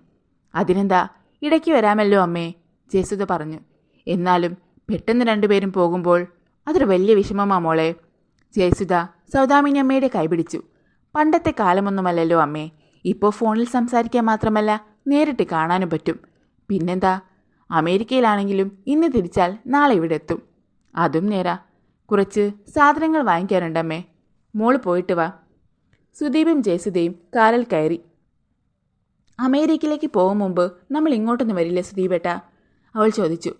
അതിനെന്താ, ഇടയ്ക്ക് വരാമല്ലോ അമ്മേ, ജയസുധ പറഞ്ഞു. എന്നാലും പെട്ടെന്ന് 2 പേരും പോകുമ്പോൾ അതൊരു വലിയ വിഷമമാ മോളെ. ജയസുധ സൗദാമിനി അമ്മയുടെ കൈപിടിച്ചു. പണ്ടത്തെ കാലമൊന്നുമല്ലല്ലോ അമ്മേ. ഇപ്പോൾ ഫോണിൽ സംസാരിക്കാൻ മാത്രമല്ല, നേരിട്ട് കാണാനും പറ്റും. പിന്നെന്താ, അമേരിക്കയിലാണെങ്കിലും ഇന്ന് തിരിച്ചാൽ നാളെ ഇവിടെ എത്തും. അതും നേരാ. കുറച്ച് സാധനങ്ങൾ വാങ്ങിക്കാനുണ്ടമ്മേ. മോള് പോയിട്ട് വാ. സുദീപും ജയസുധയും കാറിൽ കയറി. അമേരിക്കയിലേക്ക് പോകും മുമ്പ് നമ്മൾ ഇങ്ങോട്ടൊന്നും വരില്ലേ സുദീപേട്ട? അവൾ ചോദിച്ചു.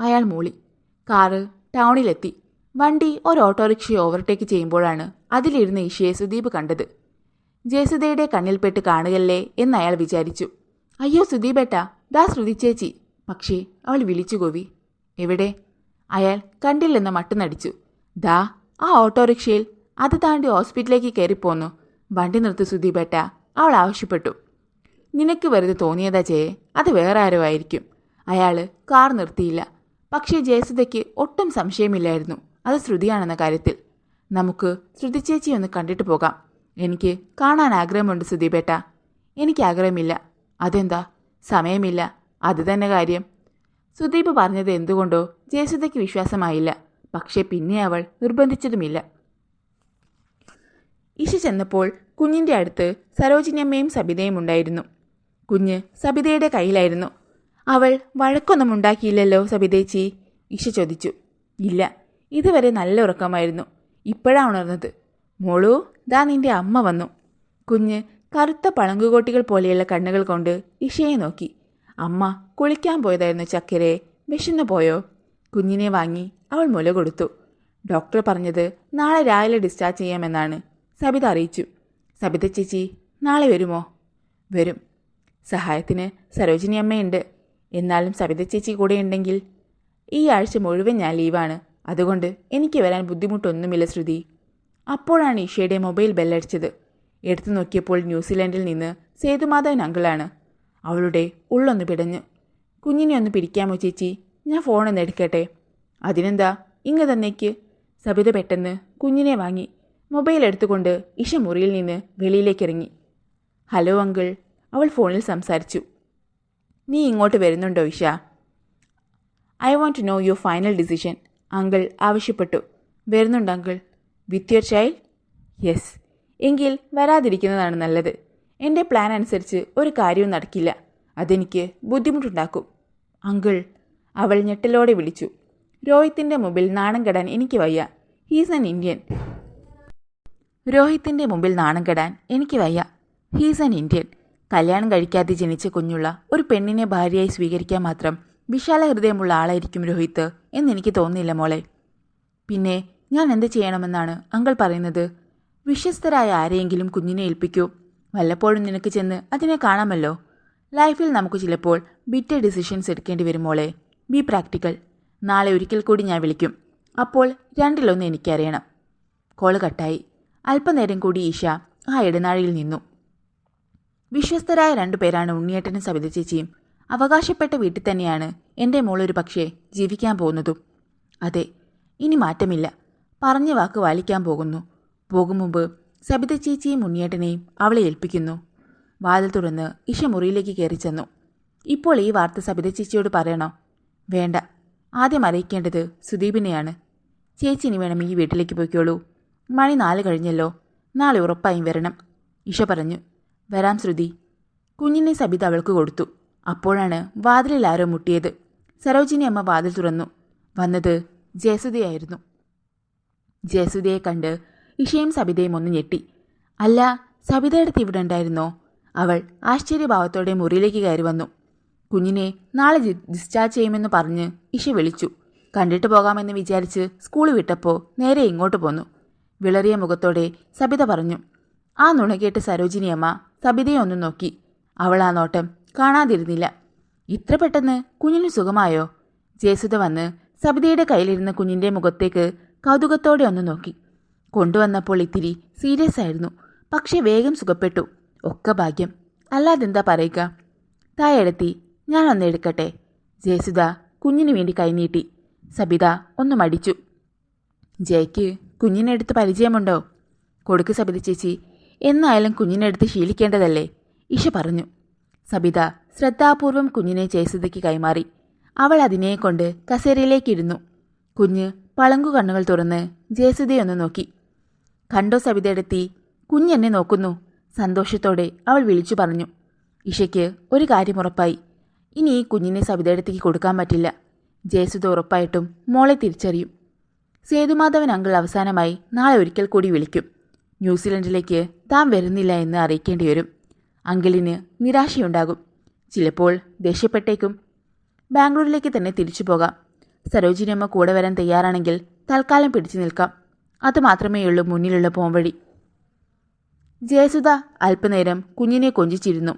അയാൾ മൂളി. കാറ് ടൗണിലെത്തി. വണ്ടി ഒരു ഓട്ടോറിക്ഷയെ ഓവർടേക്ക് ചെയ്യുമ്പോഴാണ് അതിലിരുന്ന് ഈശയെ സുദീപ് കണ്ടത്. ജയസുധയുടെ കണ്ണിൽപ്പെട്ട് കാണുകല്ലേ എന്ന് അയാൾ വിചാരിച്ചു. അയ്യോ സുദീപേട്ട, ദാ ശ്രുതി ചേച്ചി. പക്ഷേ അവൾ വിളിച്ചു കൂവി. എവിടെ? അയാൾ കണ്ടില്ലെന്ന് മട്ടുനടിച്ചു. ദാ ആ ഓട്ടോറിക്ഷയിൽ. അത് താണ്ടി ഹോസ്പിറ്റലിലേക്ക് കയറിപ്പോന്നു. വണ്ടി നിർത്തി സുദീപേട്ട, അവൾ ആവശ്യപ്പെട്ടു. നിനക്ക് വെറുതെ തോന്നിയതാ ജയെ, അത് വേറെ ആരോ ആയിരിക്കും. അയാൾ കാർ നിർത്തിയില്ല. പക്ഷേ ജയസുധയ്ക്ക് ഒട്ടും സംശയമില്ലായിരുന്നു അത് ശ്രുതിയാണെന്ന കാര്യത്തിൽ. നമുക്ക് ശ്രുതി ചേച്ചി ഒന്ന് കണ്ടിട്ട് പോകാം. എനിക്ക് കാണാൻ ആഗ്രഹമുണ്ട് സുദീപേട്ട. എനിക്ക് ആഗ്രഹമില്ല. അതെന്താ? സമയമില്ല, അത് തന്നെ കാര്യം. സുദീപ് പറഞ്ഞത് എന്തുകൊണ്ടോ ജയസുധയ്ക്ക് വിശ്വാസമായില്ല. പക്ഷേ പിന്നെ അവൾ നിർബന്ധിച്ചതുമില്ല. ഈശ ചെന്നപ്പോൾ കുഞ്ഞിൻ്റെ അടുത്ത് സരോജിനിയമ്മയും സബിതയും ഉണ്ടായിരുന്നു. കുഞ്ഞ് സബിതയുടെ കയ്യിലായിരുന്നു. അവൾ വഴക്കൊന്നും ഉണ്ടാക്കിയില്ലല്ലോ സബിതേച്ചി? ഈശ ചോദിച്ചു. ഇല്ല, ഇതുവരെ നല്ല ഉറക്കമായിരുന്നു. ഇപ്പോഴാണ് ഉണർന്നത്. മോളൂ, ദാ നിന്റെ അമ്മ വന്നു. കുഞ്ഞ് കറുത്ത പളങ്കുകോട്ടികൾ പോലെയുള്ള കണ്ണുകൾ കൊണ്ട് ഇഷയെ നോക്കി. അമ്മ കുളിക്കാൻ പോയതായിരുന്നു ചക്കരെ. വിശന്നു പോയോ? കുഞ്ഞിനെ വാങ്ങി അവൾ മുല കൊടുത്തു. ഡോക്ടർ പറഞ്ഞത് നാളെ രാവിലെ ഡിസ്ചാർജ് ചെയ്യാമെന്നാണ്, സബിത അറിയിച്ചു. സബിത ചേച്ചി നാളെ വരുമോ? വരും. സഹായത്തിന് സരോജിനി അമ്മയുണ്ട്. എന്നാലും സബിത ചേച്ചി കൂടെ ഉണ്ടെങ്കിൽ ഈ ആഴ്ച മുഴുവൻ ഞാൻ ലീവാണ്. അതുകൊണ്ട് എനിക്ക് വരാൻ ബുദ്ധിമുട്ടൊന്നുമില്ല ശ്രുതി. അപ്പോഴാണ് ഇഷയുടെ മൊബൈൽ ബെല്ലടിച്ചത്. എടുത്തു നോക്കിയപ്പോൾ ന്യൂസിലൻഡിൽ നിന്ന് സേതുമാധവൻ അങ്കിളാണ്. അവളുടെ ഉള്ളൊന്ന് പിടഞ്ഞു. കുഞ്ഞിനെ ഒന്ന് പിടിക്കാമോ ചേച്ചി? ഞാൻ ഫോണൊന്ന് എടുക്കട്ടെ. അതിനെന്താ, ഇങ്ങ് തന്നേക്ക്. സബിത പെട്ടെന്ന് കുഞ്ഞിനെ വാങ്ങി മൊബൈൽ എടുത്തുകൊണ്ട് ഇഷ മുറിയിൽ നിന്ന് വെളിയിലേക്കിറങ്ങി. ഹലോ അങ്കിൾ, അവൾ ഫോണിൽ സംസാരിച്ചു. നീ ഇങ്ങോട്ട് വരുന്നുണ്ടോ Isha? I want to know your final decision, uncle ആവശ്യപ്പെട്ടു. വരുന്നുണ്ട് uncle. With your child? Yes. എങ്കിൽ വരാതിരിക്കുന്നതാണ് നല്ലത്. എൻ്റെ പ്ലാൻ അനുസരിച്ച് ഒരു കാര്യവും നടക്കില്ല. അതെനിക്ക് ബുദ്ധിമുട്ടുണ്ടാക്കും. അങ്കിൾ, അവൾ ഞെട്ടലോടെ വിളിച്ചു. രോഹിത്തിൻ്റെ മുമ്പിൽ നാണം കെടാൻ എനിക്ക് വയ്യ. He's an Indian. രോഹിത്തിൻ്റെ മുമ്പിൽ നാണം കെടാൻ എനിക്ക് വയ്യ. He's an Indian. കല്യാണം കഴിക്കാതെ ജനിച്ച കുഞ്ഞുള്ള ഒരു പെണ്ണിനെ ഭാര്യയായി സ്വീകരിക്കാൻ മാത്രം വിശാല ഹൃദയമുള്ള ആളായിരിക്കും രോഹിത്ത് എന്നെനിക്ക് തോന്നുന്നില്ല മോളെ. പിന്നെ ഞാൻ എന്ത് ചെയ്യണമെന്നാണ് അങ്കിൾ പറയുന്നത്? വിശ്വസ്തരായ ആരെയെങ്കിലും കുഞ്ഞിനെ ഏൽപ്പിക്കൂ. വല്ലപ്പോഴും നിനക്ക് ചെന്ന് അതിനെ കാണാമല്ലോ. ലൈഫിൽ നമുക്ക് ചിലപ്പോൾ ബിറ്റർ ഡിസിഷൻസ് എടുക്കേണ്ടി വരും മോളെ. B practical. നാളെ ഒരിക്കൽ കൂടി ഞാൻ വിളിക്കും. അപ്പോൾ രണ്ടിലൊന്ന് എനിക്കറിയണം. കോള് കട്ടായി. അല്പനേരം കൂടി ഈശ ആ ഇടനാഴിയിൽ നിന്നു. വിശ്വസ്തരായ 2 പേരാണ് ഉണ്ണിയേട്ടനും സബിത ചേച്ചിയും. അവകാശപ്പെട്ട വീട്ടിൽ തന്നെയാണ് എൻ്റെ മോളൊരു പക്ഷേ ജീവിക്കാൻ പോകുന്നതും. അതെ, ഇനി മാറ്റമില്ല. പറഞ്ഞ വാക്ക് പാലിക്കാൻ പോകുന്നു. പോകും മുമ്പ് സബിത ചേച്ചിയും ഉണ്ണിയേട്ടനെയും അവളെ ഏൽപ്പിക്കുന്നു. വാതിൽ തുറന്ന് ഇഷ മുറിയിലേക്ക് കയറി ചെന്നു. ഇപ്പോൾ ഈ വാർത്ത സബിത ചേച്ചിയോട് പറയണോ? വേണ്ട. ആദ്യം അറിയിക്കേണ്ടത് സുദീപിനെയാണ്. ചേച്ചി ഇനി വേണം ഈ വീട്ടിലേക്ക് പോയിക്കോളൂ. മണി 4 കഴിഞ്ഞല്ലോ. നാളെ ഉറപ്പായും വരണം. ഇഷ പറഞ്ഞു. വരാം ശ്രുതി. കുഞ്ഞിനെ സബിത അവൾക്ക് കൊടുത്തു. അപ്പോഴാണ് വാതിലിൽ ആരോ മുട്ടിയത്. സരോജിനി അമ്മ വാതിൽ തുറന്നു. വന്നത് ജയസുധയായിരുന്നു. ജയസുധയെ കണ്ട് ഇഷയും സബിതയും ഒന്ന് ഞെട്ടി. അല്ല, സബിതയുടെ ഇവിടെ ഉണ്ടായിരുന്നോ? അവൾ ആശ്ചര്യഭാവത്തോടെ മുറിയിലേക്ക് കയറി വന്നു. കുഞ്ഞിനെ നാളെ ഡിസ്ചാർജ് ചെയ്യുമെന്ന് പറഞ്ഞ് ഇഷ വിളിച്ചു. കണ്ടിട്ട് പോകാമെന്ന് വിചാരിച്ച് സ്കൂൾ വിട്ടപ്പോൾ നേരെ ഇങ്ങോട്ട് പോന്നു. വിളറിയ മുഖത്തോടെ സബിത പറഞ്ഞു. ആ നുണ കേട്ട് സരോജിനിയമ്മ സബിതയെ ഒന്ന് നോക്കി. അവൾ ആ നോട്ടം കാണാതിരുന്നില്ല. ഇത്ര പെട്ടെന്ന് കുഞ്ഞിന് സുഖമായോ? ജയസുധ വന്ന് സബിതയുടെ കയ്യിലിരുന്ന കുഞ്ഞിൻ്റെ മുഖത്തേക്ക് കൗതുകത്തോടെ ഒന്ന് നോക്കി. കൊണ്ടുവന്നപ്പോൾ ഇത്തിരി സീരിയസ് ആയിരുന്നു. പക്ഷേ വേഗം സുഖപ്പെട്ടു. ഒക്കെ ഭാഗ്യം. അല്ലാതെന്താ പറയുക? തായെടുത്തി, ഞാനൊന്ന് എടുക്കട്ടെ. ജയസുധ കുഞ്ഞിന് വേണ്ടി കൈനീട്ടി. സബിത ഒന്ന് മടിച്ചു. ജയയ്ക്ക് കുഞ്ഞിനെടുത്ത് പരിചയമുണ്ടോ? കൊടുക്ക് സബിത ചേച്ചി. എന്നായാലും കുഞ്ഞിനെടുത്ത് ശീലിക്കേണ്ടതല്ലേ? ഇഷ പറഞ്ഞു. സബിത ശ്രദ്ധാപൂർവം കുഞ്ഞിനെ ജയസുധയ്ക്ക് കൈമാറി. അവൾ അതിനെ കൊണ്ട് കസേരയിലേക്കിരുന്നു. കുഞ്ഞ് പളങ്കു കണ്ണുകൾ തുറന്ന് ജയസുധയൊന്ന് നോക്കി. കണ്ടോ സബിതയെടുത്തി, കുഞ്ഞെന്നെ നോക്കുന്നു. സന്തോഷത്തോടെ അവൾ വിളിച്ചു പറഞ്ഞു. ഇഷയ്ക്ക് ഒരു കാര്യം ഉറപ്പായി. ഇനി ഈ കുഞ്ഞിനെ സബിതയെടുത്തേക്ക് കൊടുക്കാൻ പറ്റില്ല. ജയസുധ ഉറപ്പായിട്ടും മോളെ തിരിച്ചറിയും. സേതുമാധവൻ അങ്കിൾ അവസാനമായി നാളെ ഒരിക്കൽ കൂടി വിളിക്കും. ന്യൂസിലൻഡിലേക്ക് താൻ വരുന്നില്ല എന്ന് അറിയിക്കേണ്ടി വരും. അങ്കിളിന് നിരാശയുണ്ടാകും. ചിലപ്പോൾ ദേഷ്യപ്പെട്ടേക്കും. ബാംഗ്ലൂരിലേക്ക് തന്നെ തിരിച്ചു പോകാം. സരോജിനിയമ്മ കൂടെ വരാൻ തയ്യാറാണെങ്കിൽ തൽക്കാലം പിടിച്ചു നിൽക്കാം. അതുമാത്രമേയുള്ളൂ മുന്നിലുള്ള പോംവഴി. ജയസുധ അല്പനേരം കുഞ്ഞിനെ കൊഞ്ചിച്ചിരുന്നു.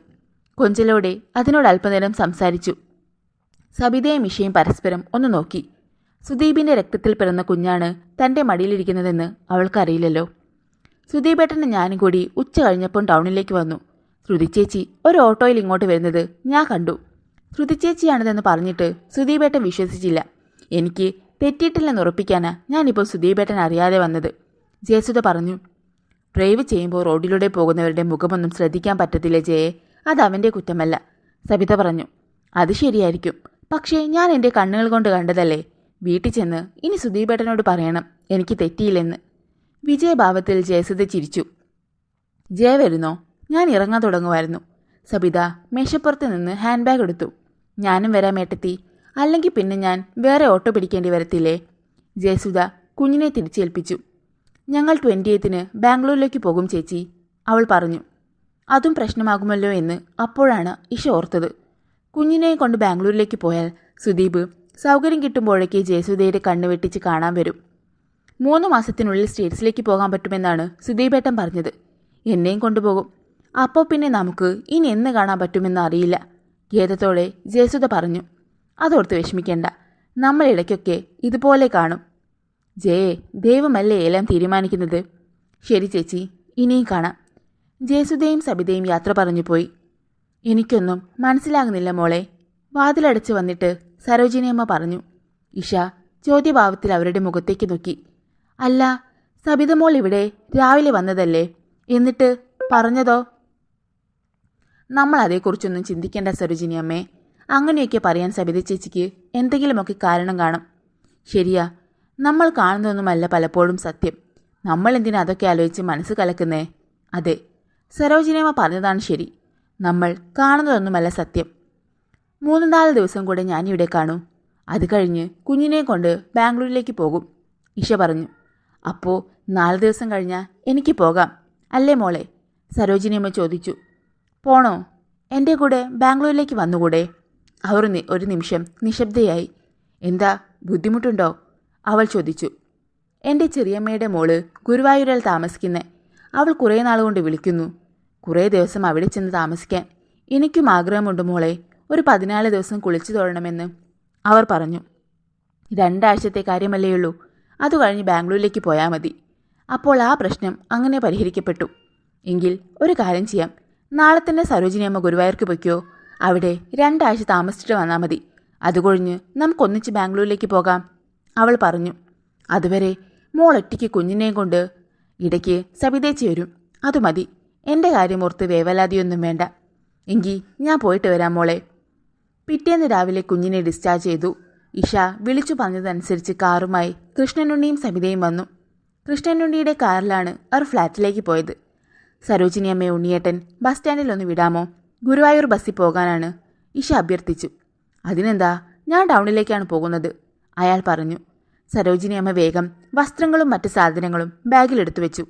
കൊഞ്ചലോടെ അതിനോട് അല്പനേരം സംസാരിച്ചു. സബിതയും ഇഷയും പരസ്പരം ഒന്ന് നോക്കി. സുദീപിൻ്റെ രക്തത്തിൽ പിറന്ന കുഞ്ഞാണ് തൻ്റെ മടിയിലിരിക്കുന്നതെന്ന് അവൾക്കറിയില്ലല്ലോ. സുദീപേട്ടനും ഞാനും കൂടി ഉച്ച കഴിഞ്ഞപ്പോൾ ടൗണിലേക്ക് വന്നു. ശ്രുതിച്ചേച്ചി ഒരു ഓട്ടോയിൽ ഇങ്ങോട്ട് വരുന്നത് ഞാൻ കണ്ടു. ശ്രുതിച്ചേച്ചിയാണിതെന്ന് പറഞ്ഞിട്ട് സുദീപേട്ടൻ വിശ്വസിച്ചില്ല. എനിക്ക് തെറ്റിയിട്ടില്ലെന്ന് ഉറപ്പിക്കാനാ ഞാനിപ്പോൾ സുദീപേട്ടൻ അറിയാതെ വന്നത്. ജയസുധ പറഞ്ഞു. ഡ്രൈവ് ചെയ്യുമ്പോൾ റോഡിലൂടെ പോകുന്നവരുടെ മുഖമൊന്നും ശ്രദ്ധിക്കാൻ പറ്റത്തില്ല ജയെ. അത് അവൻ്റെ കുറ്റമല്ല. സബിത പറഞ്ഞു. അത് ശരിയായിരിക്കും. പക്ഷേ ഞാൻ എൻ്റെ കണ്ണുകൾ കൊണ്ട് കണ്ടതല്ലേ. വീട്ടിൽ ചെന്ന് ഇനി സുദീപേട്ടനോട് പറയണം എനിക്ക് തെറ്റിയില്ലെന്ന്. വിജയഭാവത്തിൽ ജയസുധ ചിരിച്ചു. ജയ വരുന്നോ? ഞാൻ ഇറങ്ങാൻ തുടങ്ങുമായിരുന്നു. സബിത മേശപ്പുറത്ത് നിന്ന് ഹാൻഡ് ബാഗ് എടുത്തു. ഞാനും വരാം ഏട്ടത്തി. അല്ലെങ്കിൽ പിന്നെ ഞാൻ വേറെ ഓട്ടോ പിടിക്കേണ്ടി വരത്തില്ലേ? ജയസുധ കുഞ്ഞിനെ തിരിച്ചേൽപ്പിച്ചു. ഞങ്ങൾ 20th ബാംഗ്ലൂരിലേക്ക് പോകും ചേച്ചി, അവൾ പറഞ്ഞു. അതും പ്രശ്നമാകുമല്ലോ എന്ന് അപ്പോഴാണ് ഇഷ ഓർത്തത്. കുഞ്ഞിനെ കൊണ്ട് ബാംഗ്ലൂരിലേക്ക് പോയാൽ സുദീപ് സൗകര്യം കിട്ടുമ്പോഴേക്ക് ജയസുധയുടെ കണ്ണ് വെട്ടിച്ച് കാണാൻ വരും. 3 മാസത്തിനുള്ളിൽ സ്റ്റേറ്റ്സിലേക്ക് പോകാൻ പറ്റുമെന്നാണ് സുദീപേട്ടൻ പറഞ്ഞത്. എന്നെയും കൊണ്ടുപോകും. അപ്പോൾ പിന്നെ നമുക്ക് ഇനി എന്ന് കാണാൻ പറ്റുമെന്ന് അറിയില്ല. ഖേദത്തോടെ ജയസുധ പറഞ്ഞു. അതോർത്ത് വിഷമിക്കേണ്ട. നമ്മൾ ഇടയ്ക്കൊക്കെ ഇതുപോലെ കാണും. ജയേ, ദൈവമല്ലേ എല്ലാം തീരുമാനിക്കുന്നത്. ശരി ചേച്ചി, ഇനിയും കാണാം. ജയസുധയും സബിതയും യാത്ര പറഞ്ഞു പോയി. എനിക്കൊന്നും മനസ്സിലാകുന്നില്ല മോളെ, വാതിലടച്ച് വന്നിട്ട് സരോജിനിയമ്മ പറഞ്ഞു. ഇഷ ചോദ്യഭാവത്തിൽ അവരുടെ മുഖത്തേക്ക് നോക്കി. അല്ല, സബിത മോൾ ഇവിടെ രാവിലെ വന്നതല്ലേ, എന്നിട്ട് പറഞ്ഞതോ? നമ്മൾ അതേക്കുറിച്ചൊന്നും ചിന്തിക്കേണ്ട സരോജിനിയമ്മേ. അങ്ങനെയൊക്കെ പറയാൻ സബിത ചേച്ചിക്ക് എന്തെങ്കിലുമൊക്കെ കാരണം കാണും. ശരിയാ, നമ്മൾ കാണുന്നതൊന്നുമല്ല പലപ്പോഴും സത്യം. നമ്മൾ എന്തിനാ അതൊക്കെ ആലോചിച്ച് മനസ്സ് കലക്കുന്നേ? അതെ, സരോജിനിയമ്മ പറഞ്ഞതാണ് ശരി. നമ്മൾ കാണുന്നതൊന്നുമല്ല സത്യം. 3-4 ദിവസം കൂടെ ഞാനിവിടെ കാണൂ. അത് കഴിഞ്ഞ് കുഞ്ഞിനെ കൊണ്ട് ബാംഗ്ലൂരിലേക്ക് പോകും, ഇഷ പറഞ്ഞു. അപ്പോൾ 4 ദിവസം കഴിഞ്ഞാൽ എനിക്ക് പോകാം അല്ലേ മോളെ? സരോജിനിയമ്മ ചോദിച്ചു. പോണോ? എൻ്റെ കൂടെ ബാംഗ്ലൂരിലേക്ക് വന്നുകൂടെ? അവർ ഒരു നിമിഷം നിശബ്ദയായി. എന്താ, ബുദ്ധിമുട്ടുണ്ടോ? അവൾ ചോദിച്ചു. എൻ്റെ ചെറിയമ്മയുടെ മോള് ഗുരുവായൂരിൽ താമസിക്കുന്നേ. അവൾ കുറേ നാളുകൊണ്ട് വിളിക്കുന്നു. കുറേ ദിവസം അവിടെ ചെന്ന് താമസിക്കാൻ എനിക്കും ആഗ്രഹമുണ്ട് മോളെ. ഒരു 14 ദിവസം കുളിച്ചു തൊഴണമെന്ന് അവർ പറഞ്ഞു. 2 ആഴ്ചത്തെ കാര്യമല്ലേ ഉള്ളൂ. അത് കഴിഞ്ഞ് ബാംഗ്ലൂരിലേക്ക് പോയാൽ മതി. അപ്പോൾ ആ പ്രശ്നം അങ്ങനെ പരിഹരിക്കപ്പെട്ടു. എങ്കിൽ ഒരു കാര്യം ചെയ്യാം. നാളെ തന്നെ സരോജിനിയമ്മ ഗുരുവായൂർക്ക് പൊയ്ക്കോ. അവിടെ 2 ആഴ്ച താമസിച്ചിട്ട് വന്നാൽ മതി. അതുകൊഴിഞ്ഞ് നമുക്കൊന്നിച്ച് ബാംഗ്ലൂരിലേക്ക് പോകാം, അവൾ പറഞ്ഞു. അതുവരെ മോൾ ഒറ്റയ്ക്ക് കുഞ്ഞിനെയും കൊണ്ട്. ഇടയ്ക്ക് സബിതേച്ചി വരും, അതു മതി. എൻ്റെ കാര്യം ഓർത്ത് വേവലാതിയൊന്നും വേണ്ട. എങ്കിൽ ഞാൻ പോയിട്ട് വരാം മോളെ. പിറ്റേന്ന് രാവിലെ കുഞ്ഞിനെ ഡിസ്ചാർജ് ചെയ്തു. ഇഷ വിളിച്ചു പറഞ്ഞതനുസരിച്ച് കാറുമായി കൃഷ്ണനുണ്ണിയും സബിതയും വന്നു. കൃഷ്ണനുണ്ണിയുടെ കാറിലാണ് അവർ ഫ്ലാറ്റിലേക്ക് പോയത്. സരോജിനിയമ്മയെ ഉണ്ണിയേട്ടൻ ബസ് സ്റ്റാൻഡിൽ ഒന്ന് വിടാമോ? ഗുരുവായൂർ ബസ്സിൽ പോകാനാണ്, ഇഷ അഭ്യർത്ഥിച്ചു. അതിനെന്താ, ഞാൻ ടൗണിലേക്കാണ് പോകുന്നത്, അയാൾ പറഞ്ഞു. സരോജിനിയമ്മ വേഗം വസ്ത്രങ്ങളും മറ്റ് സാധനങ്ങളും ബാഗിലെടുത്തു വെച്ചു.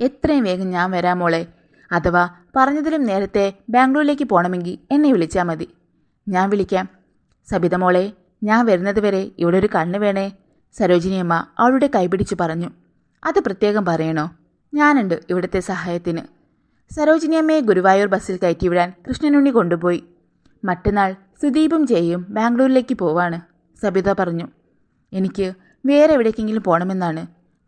എത്രയും വേഗം ഞാൻ വരാം മോളെ. അഥവാ പറഞ്ഞതിലും നേരത്തെ ബാംഗ്ലൂരിലേക്ക് പോകണമെങ്കിൽ എന്നെ വിളിച്ചാൽ മതി. ഞാൻ വിളിക്കാം. സബിത മോളെ, ഞാൻ വരുന്നത് വരെ ഇവിടെ ഒരു കണ്ണ് വേണേ, സരോജിനിയമ്മ അവളുടെ കൈപിടിച്ചു പറഞ്ഞു. അത് പ്രത്യേകം പറയണോ? ഞാനുണ്ട് ഇവിടുത്തെ സഹായത്തിന്. സരോജിനിയമ്മയെ ഗുരുവായൂർ ബസ്സിൽ കയറ്റിവിടാൻ കൃഷ്ണനുണ്ണി കൊണ്ടുപോയി. മറ്റന്നാൾ സുദീപും ജയയും ബാംഗ്ലൂരിലേക്ക് പോവാണ്, സബിത പറഞ്ഞു. എനിക്ക് വേറെ എവിടേക്കെങ്കിലും പോകണമെന്നാണ്,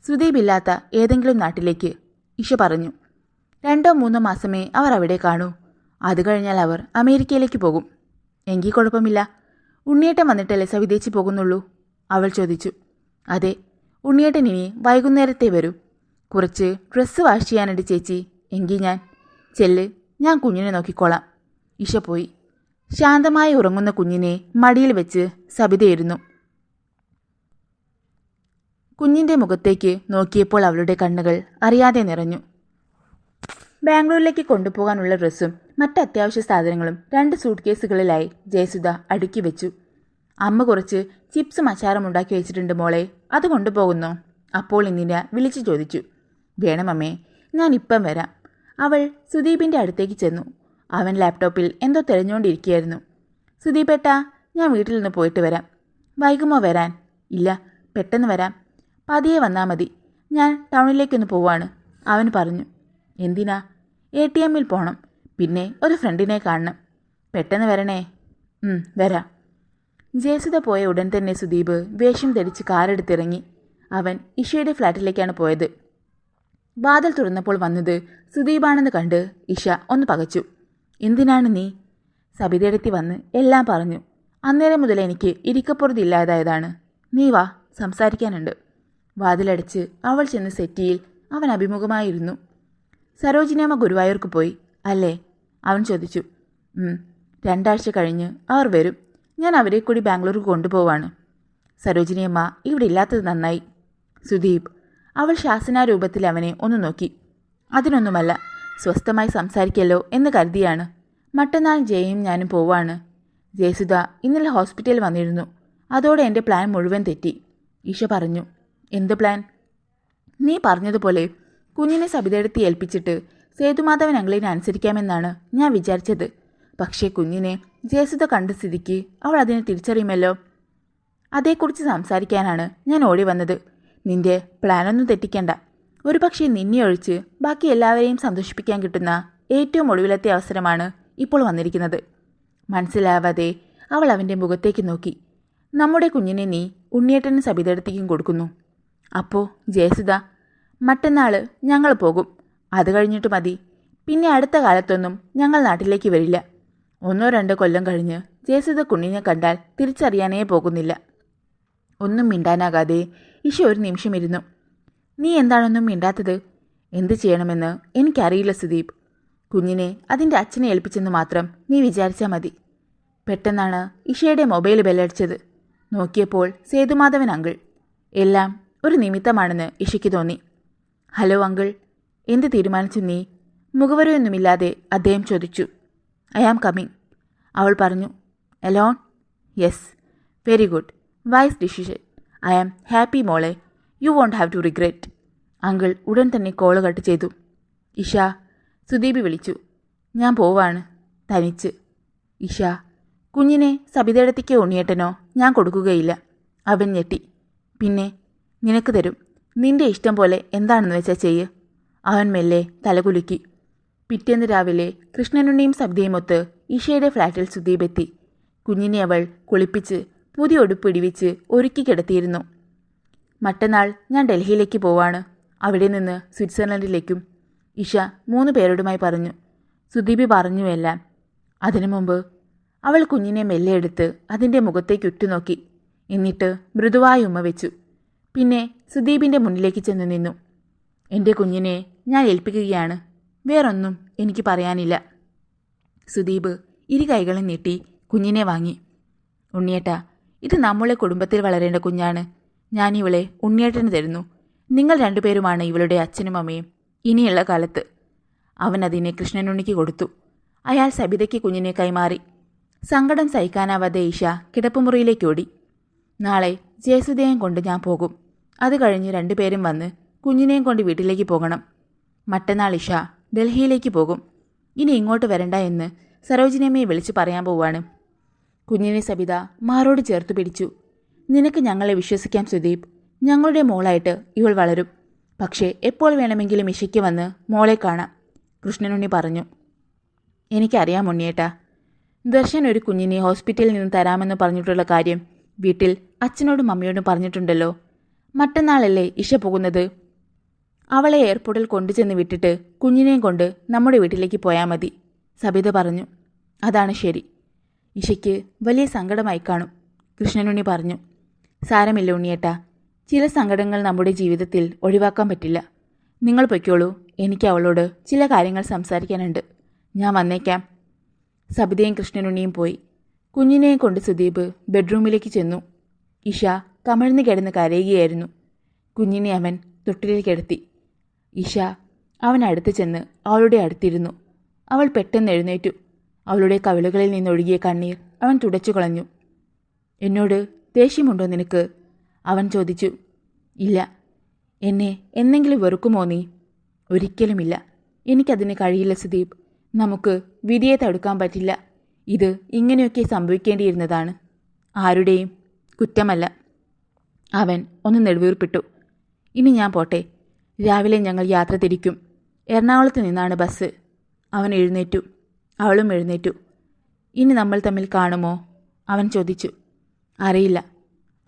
സുദീപ് ഇല്ലാത്ത ഏതെങ്കിലും നാട്ടിലേക്ക്, ഇഷ പറഞ്ഞു. 2-3 മാസമേ അവർ അവിടെ കാണൂ. അത് കഴിഞ്ഞാൽ അവർ അമേരിക്കയിലേക്ക് പോകും. എങ്കിൽ കുഴപ്പമില്ല. ഉണ്ണിയേട്ടൻ വന്നിട്ടല്ലേ സവിതേച്ചി പോകുന്നുള്ളൂ, അവൾ ചോദിച്ചു. അതെ, ഉണ്ണിയേട്ടൻ ഇനി വൈകുന്നേരത്തെ വരൂ. കുറച്ച് ഡ്രസ്സ് വാഷ് ചെയ്യാനുണ്ട് ചേച്ചി. എങ്കിൽ ഞാൻ ചെല്ല്, ഞാൻ കുഞ്ഞിനെ നോക്കിക്കോളാം. ഇഷ പോയി. ശാന്തമായി ഉറങ്ങുന്ന കുഞ്ഞിനെ മടിയിൽ വെച്ച് സബിതയിരുന്നു. കുഞ്ഞിൻ്റെ മുഖത്തേക്ക് നോക്കിയപ്പോൾ അവളുടെ കണ്ണുകൾ അറിയാതെ നിറഞ്ഞു. ബാംഗ്ലൂരിലേക്ക് കൊണ്ടുപോകാനുള്ള ഡ്രസ്സും മറ്റ് അത്യാവശ്യ സാധനങ്ങളും 2 സൂട്ട് കേസുകളിലായി ജയസുധ അടുക്കി വെച്ചു. അമ്മ കുറച്ച് ചിപ്സും അച്ചാറും ഉണ്ടാക്കി വെച്ചിട്ടുണ്ട് മോളെ, അത് കൊണ്ടുപോകുന്നോ? അപ്പോൾ ഇന്ദിര വിളിച്ചു ചോദിച്ചു. വേണമമ്മേ, ഞാൻ ഇപ്പം വരാം. അവൾ സുദീപിൻ്റെ അടുത്തേക്ക് ചെന്നു. അവൻ ലാപ്ടോപ്പിൽ എന്തോ തിരഞ്ഞുകൊണ്ടിരിക്കുകയായിരുന്നു. സുദീപേട്ടാ, ഞാൻ വീട്ടിൽ നിന്ന് പോയിട്ട് വരാം. വൈകുമോ വരാൻ? ഇല്ല, പെട്ടെന്ന് വരാം. പതിയെ വന്നാൽ മതി. ഞാൻ ടൗണിലേക്കൊന്ന് പോവാണ്, അവൻ പറഞ്ഞു. എന്തിനാ? ATM പോകണം. പിന്നെ ഒരു ഫ്രണ്ടിനെ കാണണം. പെട്ടെന്ന് വരണേ. വരാം. ജയസുധ പോയ ഉടൻ തന്നെ സുദീപ് വേഷം ധരിച്ച് കാറെടുത്തിറങ്ങി. അവൻ ഇഷയുടെ ഫ്ലാറ്റിലേക്കാണ് പോയത്. വാതിൽ തുറന്നപ്പോൾ വന്നത് സുദീപാണെന്ന് കണ്ട് ഇഷ ഒന്ന് പകച്ചു. എന്തിനാണ് നീ? സബിതയെടുത്തി വന്ന് എല്ലാം പറഞ്ഞു. അന്നേരം മുതൽ എനിക്ക് ഇരിക്കപ്പുറത്ത് ഇല്ലാതായതാണ്. നീ വാ, സംസാരിക്കാനുണ്ട്. വാതിലടച്ച് അവൾ ചെന്ന് സെറ്റിയിൽ അവൻ അഭിമുഖമായിരുന്നു. സരോജിനിയമ്മ ഗുരുവായൂർക്ക് പോയി അല്ലേ? അവൻ ചോദിച്ചു. 2 ആഴ്ച കഴിഞ്ഞ് അവർ വരും. ഞാൻ അവരെ കൂടി ബാംഗ്ലൂർക്ക് കൊണ്ടുപോവാണ്. സരോജിനിയമ്മ ഇവിടെ ഇല്ലാത്തത് നന്നായി. സുദീപ്, അവൾ ശാസനാരൂപത്തിൽ അവനെ ഒന്ന് നോക്കി. അതിനൊന്നുമല്ല, സ്വസ്ഥമായി സംസാരിക്കല്ലോ എന്ന് കരുതിയാണ്. മറ്റന്നാൾ ജയയും ഞാനും പോവാണ്. ജയസുധ ഇന്നലെ ഹോസ്പിറ്റലിൽ വന്നിരുന്നു. അതോടെ എൻ്റെ പ്ലാൻ മുഴുവൻ തെറ്റി, ഇഷ പറഞ്ഞു. എന്ത് പ്ലാൻ? നീ പറഞ്ഞതുപോലെ കുഞ്ഞിനെ സബിതയെടുത്ത് ഏൽപ്പിച്ചിട്ട് സേതുമാധവൻ അങ്കിളിനെ അനുസരിക്കാമെന്നാണ് ഞാൻ വിചാരിച്ചത്. പക്ഷേ കുഞ്ഞിനെ ജയസുധ കണ്ട സ്ഥിതിക്ക് അവൾ അതിനെ തിരിച്ചറിയുമല്ലോ. അതേക്കുറിച്ച് സംസാരിക്കാനാണ് ഞാൻ ഓടി വന്നത്. നിന്റെ പ്ലാനൊന്നും തെറ്റിക്കണ്ട. ഒരുപക്ഷെ നിന്നെ ഒഴിച്ച് ബാക്കി എല്ലാവരെയും സന്തോഷിപ്പിക്കാൻ കിട്ടുന്ന ഏറ്റവും ഒടുവിലത്തെ അവസരമാണ് ഇപ്പോൾ വന്നിരിക്കുന്നത്. മനസ്സിലാവാതെ അവൾ അവൻ്റെ മുഖത്തേക്ക് നോക്കി. നമ്മുടെ കുഞ്ഞിനെ നീ ഉണ്ണിയേട്ടനും സബിതടത്തേക്കും കൊടുക്കുന്നു. അപ്പോൾ ജയസുധ, മറ്റന്നാൾ ഞങ്ങൾ പോകും. അത് കഴിഞ്ഞിട്ട് മതി. പിന്നെ അടുത്ത കാലത്തൊന്നും ഞങ്ങൾ നാട്ടിലേക്ക് വരില്ല. 1-2 കൊല്ലം കഴിഞ്ഞ് ജയസുധ കുഞ്ഞിനെ കണ്ടാൽ തിരിച്ചറിയാനേ പോകുന്നില്ല. ഒന്നും മിണ്ടാനാകാതെ ഇഷ ഒരു നിമിഷം ഇരുന്നു. നീ എന്താണൊന്നും മിണ്ടാത്തത്? എന്ത് ചെയ്യണമെന്ന് എനിക്കറിയില്ല സുദീപ്. കുഞ്ഞിനെ അതിൻ്റെ അച്ഛനെ ഏൽപ്പിച്ചെന്ന് മാത്രം നീ വിചാരിച്ചാൽ മതി. പെട്ടെന്നാണ് ഇഷയുടെ മൊബൈൽ ബെല്ലടിച്ചത്. നോക്കിയപ്പോൾ സേതുമാധവൻ അങ്കിൾ. എല്ലാം ഒരു നിമിത്തമാണെന്ന് ഇഷയ്ക്ക് തോന്നി. ഹലോ അങ്കിൾ, എന്ത് തീരുമാനിച്ചു നീ? മുഖവരയൊന്നുമില്ലാതെ അദ്ദേഹം ചോദിച്ചു. ഐ ആം കമ്മിങ്, അവൾ പറഞ്ഞു. Alone? Yes. Very good, wise decision. I am happy മോളെ. You won't have to regret. Uncle ഉടൻ തന്നെ കോള് കട്ട് ചെയ്തു. ഇഷ, സുദീപ് വിളിച്ചു. ഞാൻ പോവാണ്, തനിച്ച്. ഇഷ, കുഞ്ഞിനെ സബിതടത്തേക്കോ ഉണ്ണിയേട്ടനോ ഞാൻ കൊടുക്കുകയില്ല. അവൻ ഞെട്ടി. പിന്നെ നിനക്ക് തരും. നിന്റെ ഇഷ്ടം പോലെ എന്താണെന്ന് വെച്ചാൽ ചെയ്യ്. അവൻ മെല്ലെ തലകുലുക്കി. പിറ്റേന്ന് രാവിലെ കൃഷ്ണനുണ്ണിയും സബിതയുമൊത്ത് ഇഷയുടെ ഫ്ലാറ്റിൽ സുദീപ് എത്തി. കുഞ്ഞിനെ അവൾ കുളിപ്പിച്ച് പുതിയ ഉടുപ്പ് ഇടിവിച്ച് ഒരുക്കി കിടത്തിയിരുന്നു. മറ്റന്നാൾ ഞാൻ ഡൽഹിയിലേക്ക് പോവാണ്, അവിടെ നിന്ന് സ്വിറ്റ്സർലൻഡിലേക്കും. ഇഷ 3 പേരോടുമായി പറഞ്ഞു. സുദീപ് പറഞ്ഞു എല്ലാം. അതിനു മുമ്പ് അവൾ കുഞ്ഞിനെ മെല്ലെ എടുത്ത് അതിൻ്റെ മുഖത്തേക്ക് ഉറ്റുനോക്കി. എന്നിട്ട് മൃദുവായ ഉമ്മ വെച്ചു. പിന്നെ സുദീപിൻ്റെ മുന്നിലേക്ക് ചെന്ന് നിന്നു. എൻ്റെ കുഞ്ഞിനെ ഞാൻ ഏൽപ്പിക്കുകയാണ്. വേറൊന്നും എനിക്ക് പറയാനില്ല. സുദീപ് 2 കൈകളും നീട്ടി കുഞ്ഞിനെ വാങ്ങി. ഉണ്ണിയേട്ടാ, ഇത് നമ്മളെ കുടുംബത്തിൽ വളരേണ്ട കുഞ്ഞാണ്. ഞാനിവളെ ഉണ്ണിയേട്ടന് തരുന്നു. നിങ്ങൾ 2 പേരുമാണ് ഇവളുടെ അച്ഛനും അമ്മയും ഇനിയുള്ള കാലത്ത്. അവൻ അതിനെ കൃഷ്ണനുണ്ണിക്ക് കൊടുത്തു. അയാൾ സബിതയ്ക്ക് കുഞ്ഞിനെ കൈമാറി. സങ്കടം സഹിക്കാനാവാതെ ഈശ കിടപ്പുമുറിയിലേക്ക് ഓടി. നാളെ ജയസുധയും കൊണ്ട് ഞാൻ പോകും. അത് കഴിഞ്ഞ് 2 പേരും വന്ന് കുഞ്ഞിനെയും കൊണ്ട് വീട്ടിലേക്ക് പോകണം. മറ്റന്നാൾ ഇഷ ഡൽഹിയിലേക്ക് പോകും. ഇനി ഇങ്ങോട്ട് വരണ്ട എന്ന് സരോജിനിയമ്മയെ വിളിച്ചു പറയാൻ പോവാണ്. കുഞ്ഞിനെ സബിത മാറോട് ചേർത്ത് പിടിച്ചു. നിനക്ക് ഞങ്ങളെ വിശ്വസിക്കാം സുദീപ്. ഞങ്ങളുടെ മോളായിട്ട് ഇവൾ വളരും. പക്ഷേ എപ്പോൾ വേണമെങ്കിലും ഇഷയ്ക്ക് വന്ന് മോളെ കാണാം, കൃഷ്ണനുണ്ണി പറഞ്ഞു. എനിക്കറിയാം ഉണ്ണിയേട്ടാ. ദർശൻ ഒരു കുഞ്ഞിനെ ഹോസ്പിറ്റലിൽ നിന്ന് തരാമെന്ന് പറഞ്ഞിട്ടുള്ള കാര്യം വീട്ടിൽ അച്ഛനോടും അമ്മയോടും പറഞ്ഞിട്ടുണ്ടല്ലോ. മറ്റന്നാളല്ലേ ഇഷ പോകുന്നത്? അവളെ എയർപോർട്ടിൽ കൊണ്ടുചെന്ന് വിട്ടിട്ട് കുഞ്ഞിനെയും കൊണ്ട് നമ്മുടെ വീട്ടിലേക്ക് പോയാൽ മതി, സബിത പറഞ്ഞു. അതാണ് ശരി. ഇഷയ്ക്ക് വലിയ സങ്കടമായി കാണും, കൃഷ്ണനുണ്ണി പറഞ്ഞു. സാരമില്ല ഉണ്ണിയേട്ടാ, ചില സങ്കടങ്ങൾ നമ്മുടെ ജീവിതത്തിൽ ഒഴിവാക്കാൻ പറ്റില്ല. നിങ്ങൾ പൊയ്ക്കോളൂ, എനിക്ക് അവളോട് ചില കാര്യങ്ങൾ സംസാരിക്കാനുണ്ട്. ഞാൻ വന്നേക്കാം. സബിതയും കൃഷ്ണനുണ്ണിയും പോയി. കുഞ്ഞിനെയും കൊണ്ട് സുദീപ് ബെഡ്റൂമിലേക്ക് ചെന്നു. ഇഷ കമഴ്ന്നു കിടന്ന് കരയുകയായിരുന്നു. കുഞ്ഞിനെ അവൻ തൊട്ടിലിൽ കിടത്തി. ഇഷ അവൻ അടുത്ത് ചെന്ന് അവളുടെ അടുത്തിരുന്നു. അവൾ പെട്ടെന്ന് എഴുന്നേറ്റു. അവളുടെ കവിളുകളിൽ നിന്നൊഴുകിയ കണ്ണീർ അവൻ തുടച്ചു കളഞ്ഞു. എന്നോട് ദേഷ്യമുണ്ടോ നിനക്ക്? അവൻ ചോദിച്ചു. ഇല്ല. എന്നെ എന്നെങ്കിലും വെറുക്കുമോ നീ? ഒരിക്കലുമില്ല. എനിക്കതിന് കഴിയില്ല സുദീപ്. നമുക്ക് വിധിയെ തടുക്കാൻ പറ്റില്ല. ഇത് ഇങ്ങനെയൊക്കെ സംഭവിക്കേണ്ടിയിരുന്നതാണ്, ആരുടെയും കുറ്റമല്ല. അവൻ ഒന്ന് നെടുവീർപ്പിട്ടു. ഇനി ഞാൻ പോട്ടെ. രാവിലെ ഞങ്ങൾ യാത്ര തിരിക്കും. എറണാകുളത്ത് നിന്നാണ് ബസ്. അവൻ എഴുന്നേറ്റു. അവളും എഴുന്നേറ്റു. ഇനി നമ്മൾ തമ്മിൽ കാണുമോ? അവൻ ചോദിച്ചു. അറിയില്ല,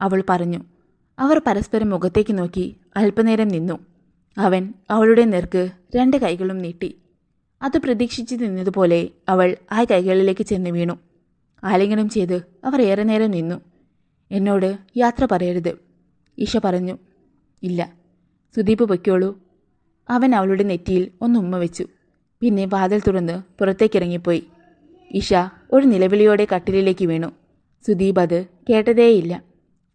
അവൾ പറഞ്ഞു. അവർ പരസ്പരം മുഖത്തേക്ക് നോക്കി അല്പനേരം നിന്നു. അവൻ അവളുടെ നേർക്ക് 2 കൈകളും നീട്ടി. അത് പ്രതീക്ഷിച്ച് നിന്നതുപോലെ അവൾ ആ കൈകളിലേക്ക് ചെന്ന് വീണു. ആലിംഗനം ചെയ്ത് അവർ ഏറെ നേരം നിന്നു. എന്നോട് യാത്ര പറയരുത്, ഇഷ പറഞ്ഞു. ഇല്ല, സുദീപ് പൊയ്ക്കോളൂ. അവൻ അവളുടെ നെറ്റിയിൽ ഒന്ന് ഉമ്മ വെച്ചു. പിന്നെ വാതിൽ തുറന്ന് പുറത്തേക്കിറങ്ങിപ്പോയി. ഇഷ ഒരു നിലവിളിയോടെ കട്ടിലിലേക്ക് വീണു. സുദീപ് അത് കേട്ടതേയില്ല.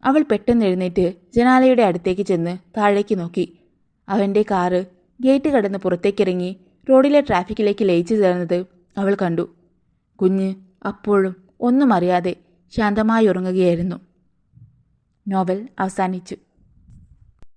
അവൾ പെട്ടെന്ന് എഴുന്നേറ്റ് ജനാലയുടെ അടുത്തേക്ക് ചെന്ന് താഴേക്ക് നോക്കി. അവൻ്റെ കാറ് ഗേറ്റ് കടന്ന് പുറത്തേക്കിറങ്ങി റോഡിലെ ട്രാഫിക്കിലേക്ക് ലയിച്ചു ചേർന്നത് അവൾ കണ്ടു. കുഞ്ഞ് അപ്പോഴും ഒന്നും അറിയാതെ ശാന്തമായി ഉറങ്ങുകയായിരുന്നു. നോവൽ അവസാനിച്ചു.